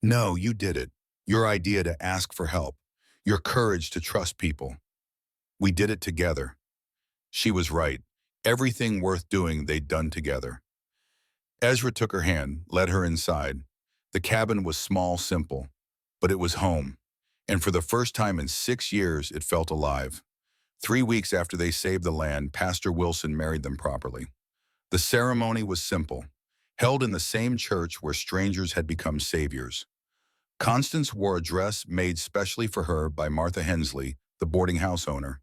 "No, you did it. Your idea to ask for help. Your courage to trust people. We did it together." She was right. Everything worth doing they'd done together. Ezra took her hand, led her inside. The cabin was small, simple, but it was home. And for the first time in 6 years, it felt alive. 3 weeks after they saved the land, Pastor Wilson married them properly. The ceremony was simple, held in the same church where strangers had become saviors. Constance wore a dress made specially for her by Martha Hensley, the boarding house owner,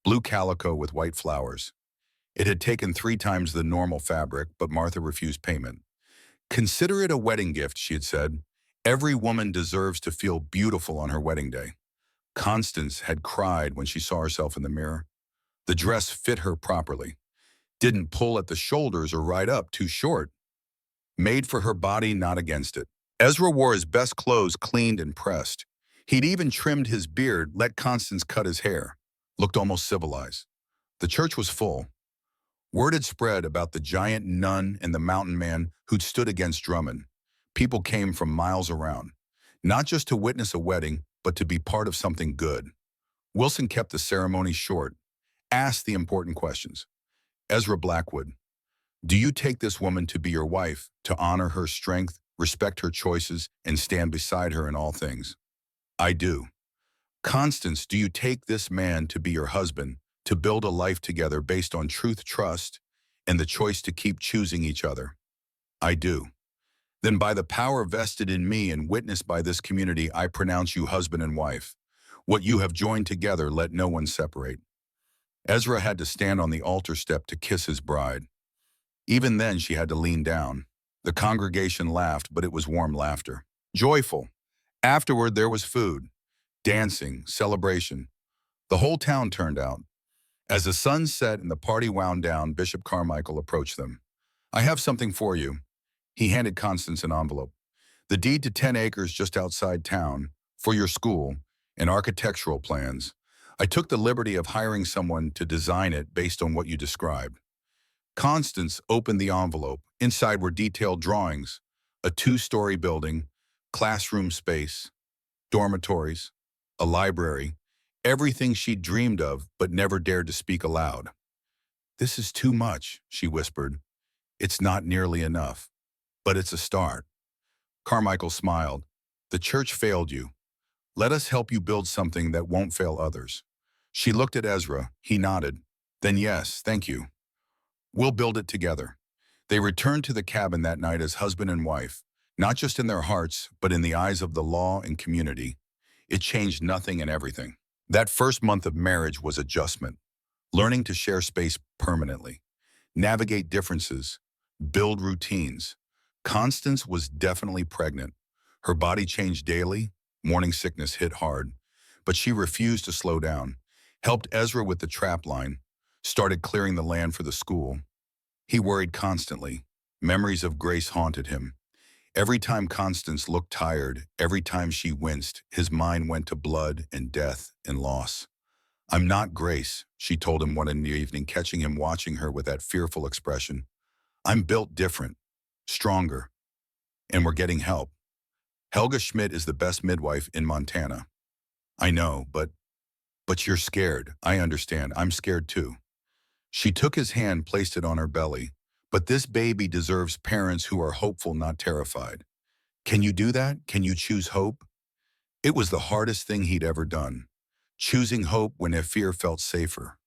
blue calico with white flowers. It had taken 3 times the normal fabric, but Martha refused payment. "Consider it a wedding gift," she had said. "Every woman deserves to feel beautiful on her wedding day." Constance had cried when she saw herself in the mirror. The dress fit her properly. Didn't pull at the shoulders or ride up too short. Made for her body, not against it. Ezra wore his best clothes, cleaned and pressed. He'd even trimmed his beard, let Constance cut his hair. Looked almost civilized. The church was full. Word had spread about the giant nun and the mountain man who'd stood against Drummond. People came from miles around, not just to witness a wedding, but to be part of something good. Wilson kept the ceremony short, asked the important questions. "Ezra Blackwood, do you take this woman to be your wife, to honor her strength, respect her choices, and stand beside her in all things?" "I do." "Constance, do you take this man to be your husband, to build a life together based on truth, trust, and the choice to keep choosing each other?" "I do." "Then by the power vested in me and witnessed by this community, I pronounce you husband and wife. What you have joined together, let no one separate." Ezra had to stand on the altar step to kiss his bride. Even then, she had to lean down. The congregation laughed, but it was warm laughter. Joyful. Afterward, there was food, dancing, celebration. The whole town turned out. As the sun set and the party wound down, Bishop Carmichael approached them. "I have something for you." He handed Constance an envelope. "The deed to 10 acres just outside town, for your school, and architectural plans. I took the liberty of hiring someone to design it based on what you described." Constance opened the envelope. Inside were detailed drawings, a 2-story building, classroom space, dormitories, a library, everything she'd dreamed of but never dared to speak aloud. "This is too much," she whispered. "It's not nearly enough, but it's a start." Carmichael smiled. "The church failed you. Let us help you build something that won't fail others." She looked at Ezra. He nodded. "Then yes, thank you. We'll build it together." They returned to the cabin that night as husband and wife, not just in their hearts, but in the eyes of the law and community. It changed nothing and everything. That first month of marriage was adjustment, learning to share space permanently, navigate differences, build routines. Constance was definitely pregnant. Her body changed daily, morning sickness hit hard, but she refused to slow down, helped Ezra with the trap line, started clearing the land for the school. He worried constantly. Memories of Grace haunted him. Every time Constance looked tired, every time she winced, his mind went to blood and death and loss. "I'm not Grace," she told him one in the evening, catching him watching her with that fearful expression. "I'm built different, stronger, and we're getting help. Helga Schmidt is the best midwife in Montana." "I know, but you're scared." "I understand. I'm scared too." She took his hand, placed it on her belly. "But this baby deserves parents who are hopeful, not terrified." "Can you do that? Can you choose hope?" It was the hardest thing he'd ever done, choosing hope when fear felt safer.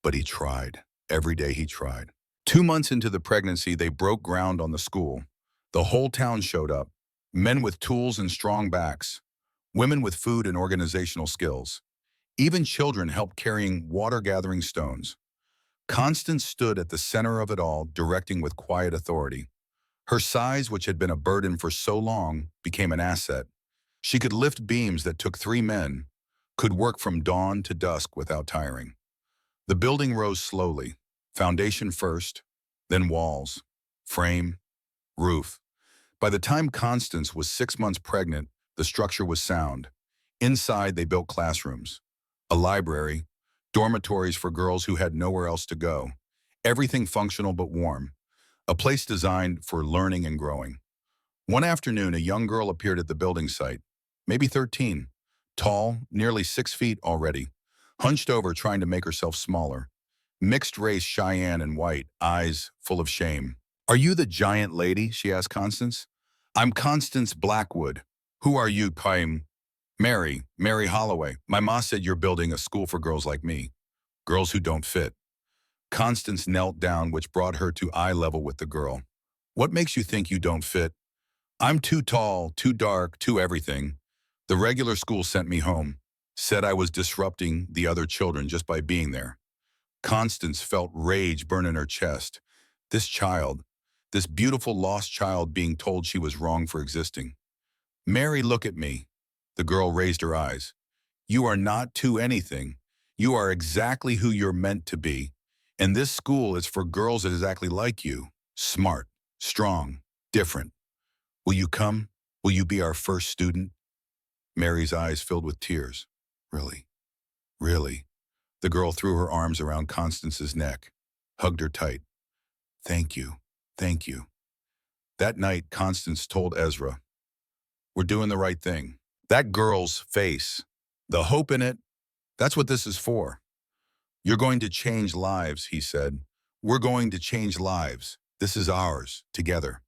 But he tried. Every day he tried. 2 months into the pregnancy, they broke ground on the school. The whole town showed up. Men with tools and strong backs. Women with food and organizational skills. Even children helped carrying water-gathering stones. Constance stood at the center of it all, directing with quiet authority. Her size, which had been a burden for so long, became an asset. She could lift beams that took 3 men, could work from dawn to dusk without tiring. The building rose slowly, foundation first, then walls, frame, Roof. By the time Constance was 6 months pregnant, the structure was sound. Inside, they built classrooms, a library, dormitories for girls who had nowhere else to go. Everything functional but warm. A place designed for learning and growing. One afternoon, a young girl appeared at the building site, maybe 13, tall, nearly 6 feet already, hunched over trying to make herself smaller. Mixed race Cheyenne and white, eyes full of shame. "Are you the giant lady?" she asked Constance. "I'm Constance Blackwood. Who are you, I'm Mary Holloway. My ma said you're building a school for girls like me, girls who don't fit." Constance knelt down, which brought her to eye level with the girl. "What makes you think you don't fit?" "I'm too tall, too dark, too everything. The regular school sent me home, said I was disrupting the other children just by being there." Constance felt rage burn in her chest. This child, this beautiful lost child being told she was wrong for existing. "Mary, look at me." The girl raised her eyes. "You are not too anything. You are exactly who you're meant to be. And this school is for girls exactly like you. Smart, strong, different. Will you come? Will you be our first student?" Mary's eyes filled with tears. "Really? Really?" The girl threw her arms around Constance's neck, hugged her tight. "Thank you. Thank you." That night, Constance told Ezra, "We're doing the right thing." That girl's face, the hope in it, that's what this is for. "You're going to change lives," he said. "We're going to change lives. This is ours, together."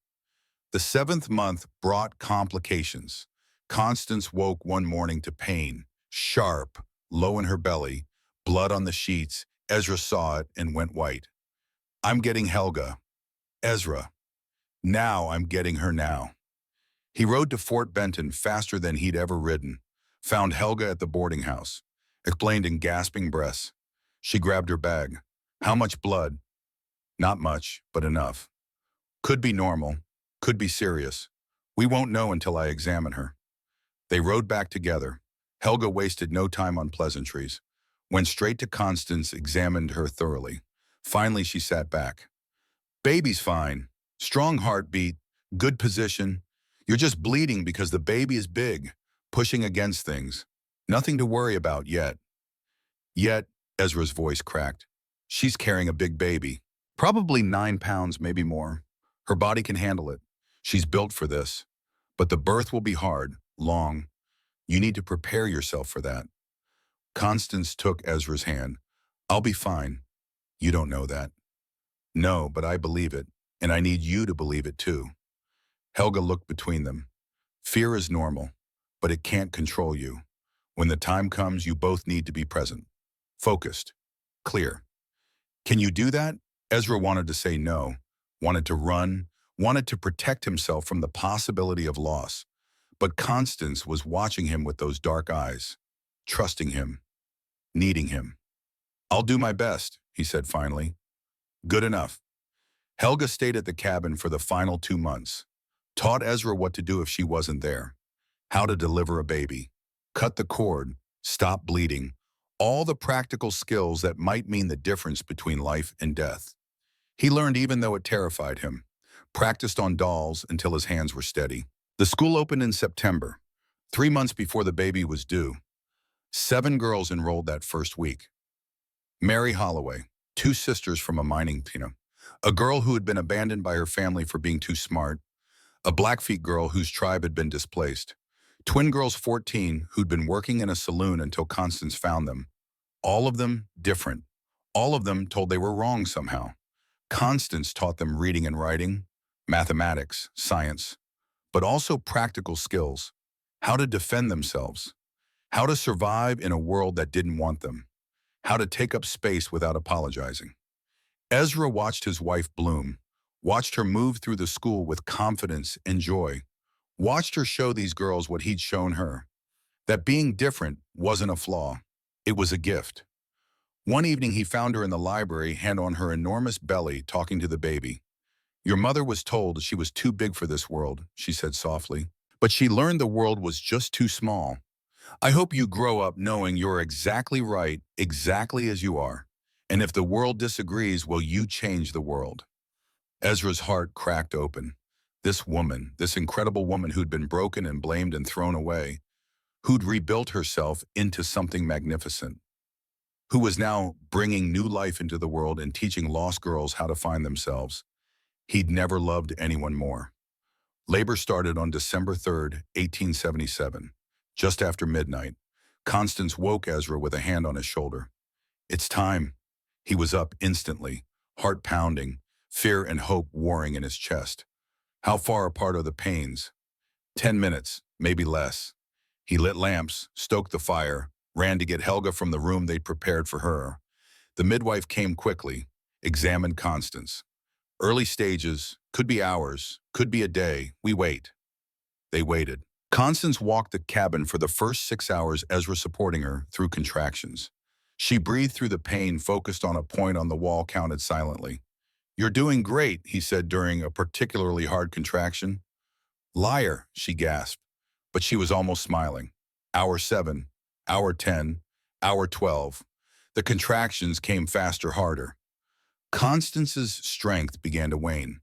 The 7th month brought complications. Constance woke one morning to pain, sharp, low in her belly, blood on the sheets. Ezra saw it and went white. "I'm getting Helga." "Ezra, now I'm getting her now." He rode to Fort Benton faster than he'd ever ridden, found Helga at the boarding house, explained in gasping breaths. She grabbed her bag. "How much blood?" "Not much, but enough. Could be normal, could be serious. We won't know until I examine her." They rode back together. Helga wasted no time on pleasantries. Went straight to Constance, examined her thoroughly. Finally, she sat back. "Baby's fine. Strong heartbeat, good position. You're just bleeding because the baby is big, pushing against things. Nothing to worry about yet." "Yet," Ezra's voice cracked, "she's carrying a big baby. Probably 9 pounds, maybe more. Her body can handle it. She's built for this. But the birth will be hard, long. You need to prepare yourself for that." Constance took Ezra's hand. "I'll be fine." "You don't know that." "No, but I believe it, and I need you to believe it too." Helga looked between them. "Fear is normal, but it can't control you. When the time comes, you both need to be present. Focused. Clear. Can you do that?" Ezra wanted to say no, wanted to run, wanted to protect himself from the possibility of loss. But Constance was watching him with those dark eyes, trusting him, needing him. "I'll do my best," he said finally. "Good enough." Helga stayed at the cabin for the final 2 months. Taught Ezra what to do if she wasn't there. How to deliver a baby. Cut the cord. Stop bleeding. All the practical skills that might mean the difference between life and death. He learned even though it terrified him. Practiced on dolls until his hands were steady. The school opened in September, 3 months before the baby was due. 7 girls enrolled that first week. Mary Holloway, 2 sisters from a mining town. A girl who had been abandoned by her family for being too smart. A Blackfeet girl whose tribe had been displaced. Twin girls 14 who'd been working in a saloon until Constance found them. All of them different. All of them told they were wrong somehow. Constance taught them reading and writing, mathematics, science, but also practical skills. How to defend themselves. How to survive in a world that didn't want them. How to take up space without apologizing. Ezra watched his wife bloom, watched her move through the school with confidence and joy, watched her show these girls what he'd shown her, that being different wasn't a flaw, it was a gift. One evening he found her in the library, hand on her enormous belly, talking to the baby. "Your mother was told she was too big for this world," she said softly, "but she learned the world was just too small. I hope you grow up knowing you're exactly right, exactly as you are. And if the world disagrees, will you change the world?" Ezra's heart cracked open. This woman, this incredible woman who'd been broken and blamed and thrown away, who'd rebuilt herself into something magnificent, who was now bringing new life into the world and teaching lost girls how to find themselves. He'd never loved anyone more. Labor started on December 3rd, 1877. Just after midnight, Constance woke Ezra with a hand on his shoulder. It's time. He was up instantly, heart pounding, fear and hope warring in his chest. How far apart are the pains? 10 minutes, maybe less. He lit lamps, stoked the fire, ran to get Helga from the room they'd prepared for her. The midwife came quickly, examined Constance. Early stages, could be hours, could be a day. We wait. They waited. Constance walked the cabin for the first 6 hours, Ezra supporting her through contractions. She breathed through the pain, focused on a point on the wall, counted silently. You're doing great, he said during a particularly hard contraction. Liar, she gasped, but she was almost smiling. Hour 7, hour 10, hour 12. The contractions came faster, harder. Constance's strength began to wane.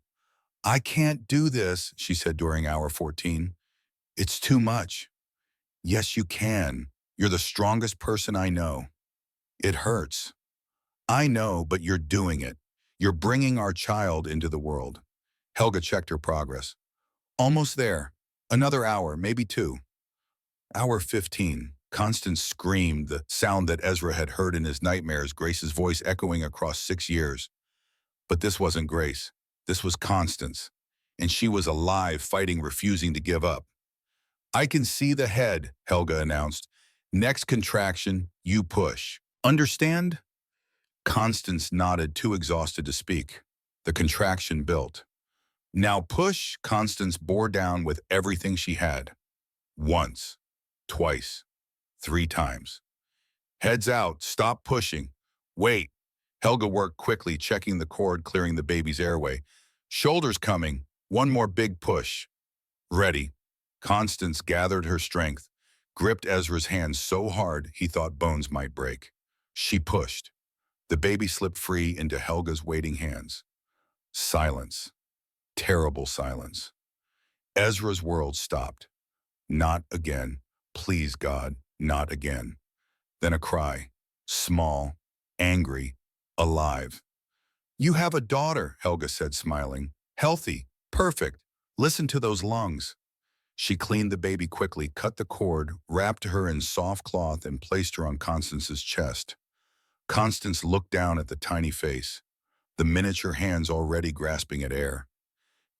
I can't do this, she said during hour 14. It's too much. Yes, you can. You're the strongest person I know. It hurts. I know, but you're doing it. You're bringing our child into the world. Helga checked her progress. Almost there. Another hour, maybe 2. Hour 15. Constance screamed, the sound that Ezra had heard in his nightmares, Grace's voice echoing across 6 years. But this wasn't Grace. This was Constance. And she was alive, fighting, refusing to give up. I can see the head, Helga announced. Next contraction, you push. Understand? Constance nodded, too exhausted to speak. The contraction built. Now push, Constance bore down with everything she had. Once, twice, 3 times. Heads out, stop pushing. Wait. Helga worked quickly, checking the cord, clearing the baby's airway. Shoulders coming, one more big push. Ready. Constance gathered her strength, gripped Ezra's hand so hard he thought bones might break. She pushed. The baby slipped free into Helga's waiting hands. Silence. Terrible silence. Ezra's world stopped. Not again. Please, God, not again. Then a cry. Small, angry, alive. You have a daughter, Helga said, smiling. Healthy, perfect. Listen to those lungs. She cleaned the baby quickly, cut the cord, wrapped her in soft cloth, and placed her on Constance's chest. Constance looked down at the tiny face, the miniature hands already grasping at air.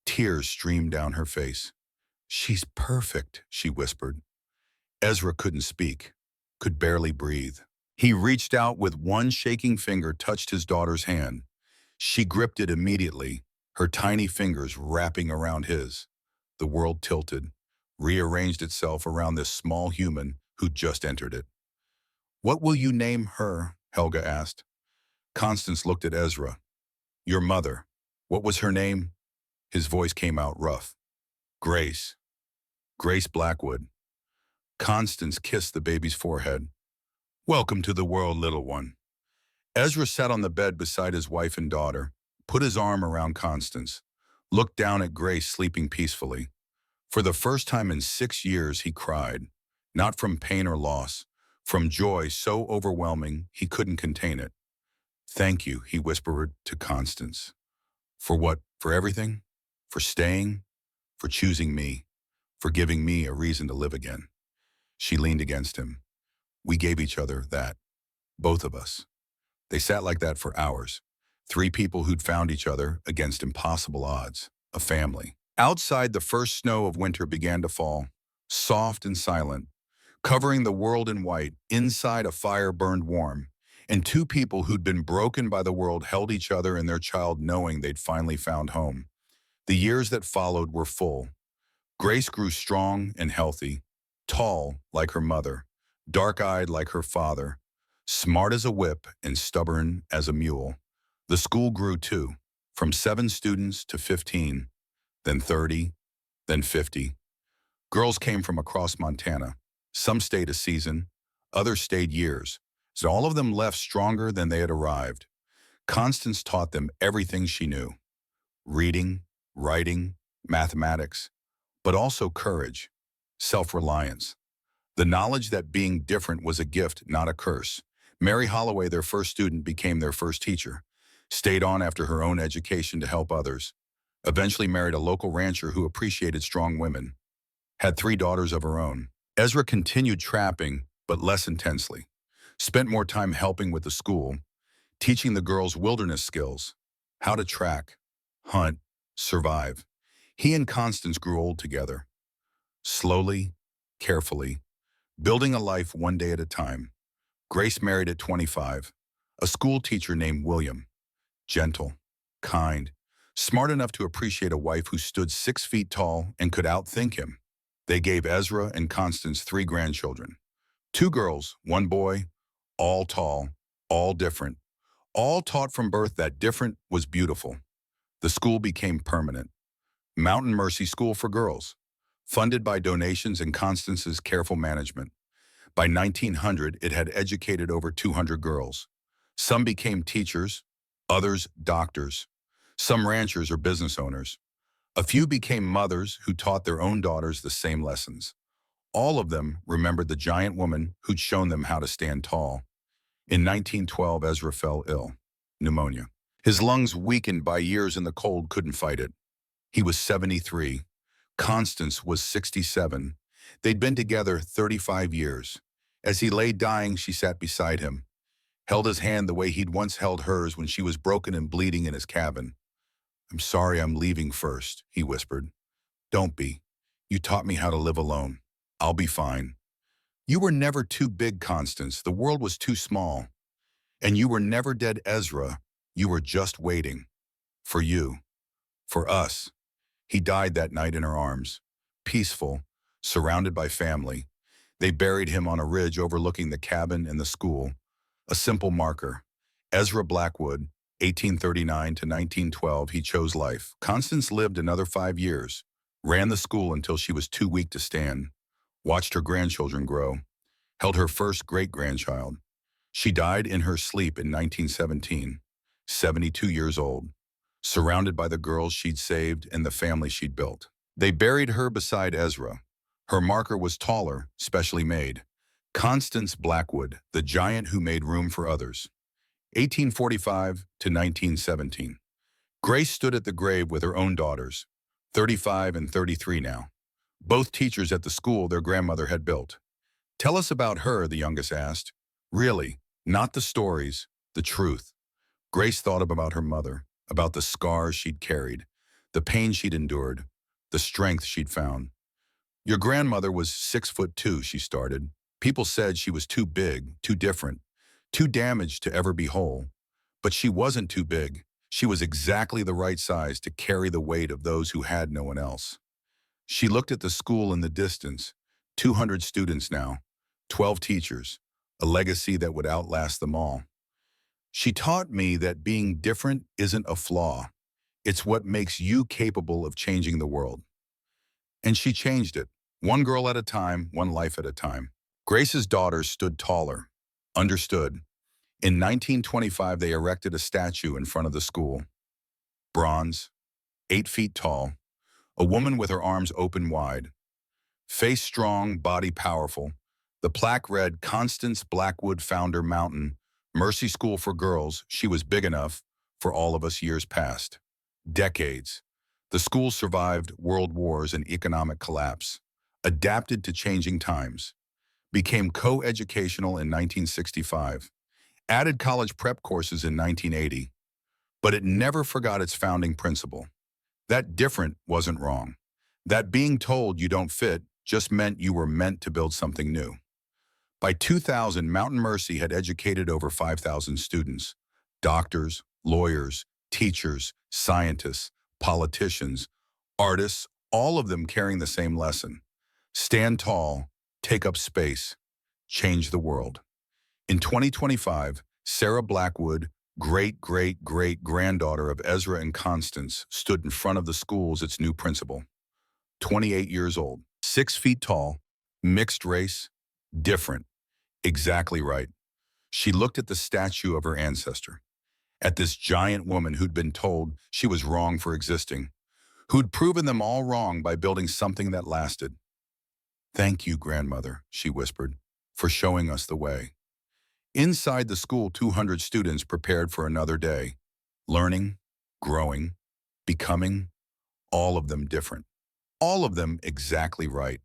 Tears streamed down her face. She's perfect, she whispered. Ezra couldn't speak, could barely breathe. He reached out with one shaking finger, touched his daughter's hand. She gripped it immediately, her tiny fingers wrapping around his. The world tilted, rearranged itself around this small human who'd just entered it. What will you name her? Helga asked. Constance looked at Ezra. Your mother. What was her name? His voice came out rough. Grace. Grace Blackwood. Constance kissed the baby's forehead. Welcome to the world, little one. Ezra sat on the bed beside his wife and daughter, put his arm around Constance, looked down at Grace sleeping peacefully. For the first time in 6 years, he cried, not from pain or loss, from joy so overwhelming he couldn't contain it. Thank you, he whispered to Constance. For what? For everything? For staying? For choosing me? For giving me a reason to live again? She leaned against him. We gave each other that. Both of us. They sat like that for hours. 3 people who'd found each other against impossible odds. A family. Outside, the first snow of winter began to fall, soft and silent, covering the world in white. Inside, a fire burned warm, and 2 people who'd been broken by the world held each other and their child, knowing they'd finally found home. The years that followed were full. Grace grew strong and healthy, tall like her mother, dark-eyed like her father, smart as a whip and stubborn as a mule. The school grew too, from 7 students to 15, then 30, then 50. Girls came from across Montana. Some stayed a season, others stayed years, so all of them left stronger than they had arrived. Constance taught them everything she knew. Reading, writing, mathematics, but also courage, self-reliance. The knowledge that being different was a gift, not a curse. Mary Holloway, their first student, became their first teacher, stayed on after her own education to help others, eventually married a local rancher who appreciated strong women, had 3 daughters of her own. Ezra continued trapping, but less intensely, spent more time helping with the school, teaching the girls wilderness skills, how to track, hunt, survive. He and Constance grew old together, slowly, carefully, building a life one day at a time. Grace married at 25, a school teacher named William, gentle, kind, smart enough to appreciate a wife who stood 6 feet tall and could outthink him. They gave Ezra and Constance 3 grandchildren, 2 girls, 1 boy, all tall, all different, all taught from birth that different was beautiful. The school became permanent. Mountain Mercy School for Girls, funded by donations and Constance's careful management. By 1900, it had educated over 200 girls. Some became teachers, others doctors, some ranchers or business owners. A few became mothers who taught their own daughters the same lessons. All of them remembered the giant woman who'd shown them how to stand tall. In 1912, Ezra fell ill, pneumonia. His lungs, weakened by years in the cold, couldn't fight it. He was 73. Constance was 67. They'd been together 35 years. As he lay dying, she sat beside him, held his hand the way he'd once held hers when she was broken and bleeding in his cabin. "I'm sorry I'm leaving first," he whispered. "Don't be. You taught me how to live alone. I'll be fine." "You were never too big, Constance. The world was too small. And you were never dead, Ezra. You were just waiting. For you. For us." He died that night in her arms, peaceful, surrounded by family. They buried him on a ridge overlooking the cabin and the school, a simple marker. Ezra Blackwood, 1839 to 1912, he chose life. Constance lived another 5 years, ran the school until she was too weak to stand, watched her grandchildren grow, held her first great-grandchild. She died in her sleep in 1917, 72 years old, surrounded by the girls she'd saved and the family she'd built. They buried her beside Ezra. Her marker was taller, specially made. Constance Blackwood, the giant who made room for others. 1845 to 1917. Grace stood at the grave with her own daughters, 35 and 33 now, both teachers at the school their grandmother had built. "Tell us about her," the youngest asked. "Really, not the stories, the truth." Grace thought about her mother, about the scars she'd carried, the pain she'd endured, the strength she'd found. "Your grandmother was 6'2", she started. "People said she was too big, too different, too damaged to ever be whole. But she wasn't too big. She was exactly the right size to carry the weight of those who had no one else." She looked at the school in the distance, 200 students now, 12 teachers, a legacy that would outlast them all. "She taught me that being different isn't a flaw. It's what makes you capable of changing the world." And she changed it, one girl at a time, one life at a time. Grace's daughters stood taller, understood. In 1925, they erected a statue in front of the school. Bronze, 8 feet tall, a woman with her arms open wide. Face strong, body powerful. The plaque read, "Constance Blackwood, founder, Mountain Mercy School for Girls." She was big enough for all of us. Years passed. Decades. The school survived world wars and economic collapse, adapted to changing times, became co-educational in 1965, added college prep courses in 1980, but it never forgot its founding principle. That different wasn't wrong. That being told you don't fit just meant you were meant to build something new. By 2000, Mountain Mercy had educated over 5,000 students, doctors, lawyers, teachers, scientists, politicians, artists, all of them carrying the same lesson. Stand tall, take up space, change the world. In 2025, Sarah Blackwood, great-great-great-granddaughter of Ezra and Constance, stood in front of the school as its new principal. 28 years old, 6 feet tall, mixed race, different, exactly right. She looked at the statue of her ancestor, at this giant woman who'd been told she was wrong for existing, who'd proven them all wrong by building something that lasted. "Thank you, grandmother," she whispered, "for showing us the way." Inside the school, 200 students prepared for another day, learning, growing, becoming, all of them different. All of them exactly right.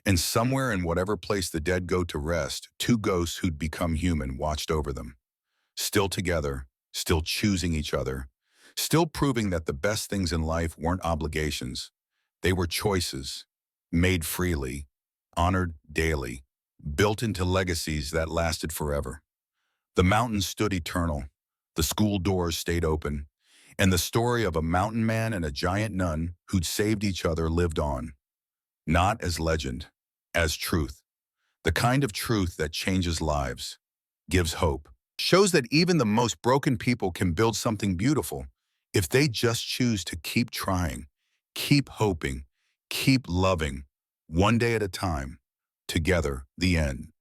And somewhere in whatever place the dead go to rest, two ghosts who'd become human watched over them. Still together, still choosing each other, still proving that the best things in life weren't obligations. They were choices, made freely, honored daily, built into legacies that lasted forever. The mountains stood eternal, the school doors stayed open, and the story of a mountain man and a giant nun who'd saved each other lived on. Not as legend, as truth. The kind of truth that changes lives, gives hope, shows that even the most broken people can build something beautiful if they just choose to keep trying, keep hoping, keep loving, one day at a time. Together, the end.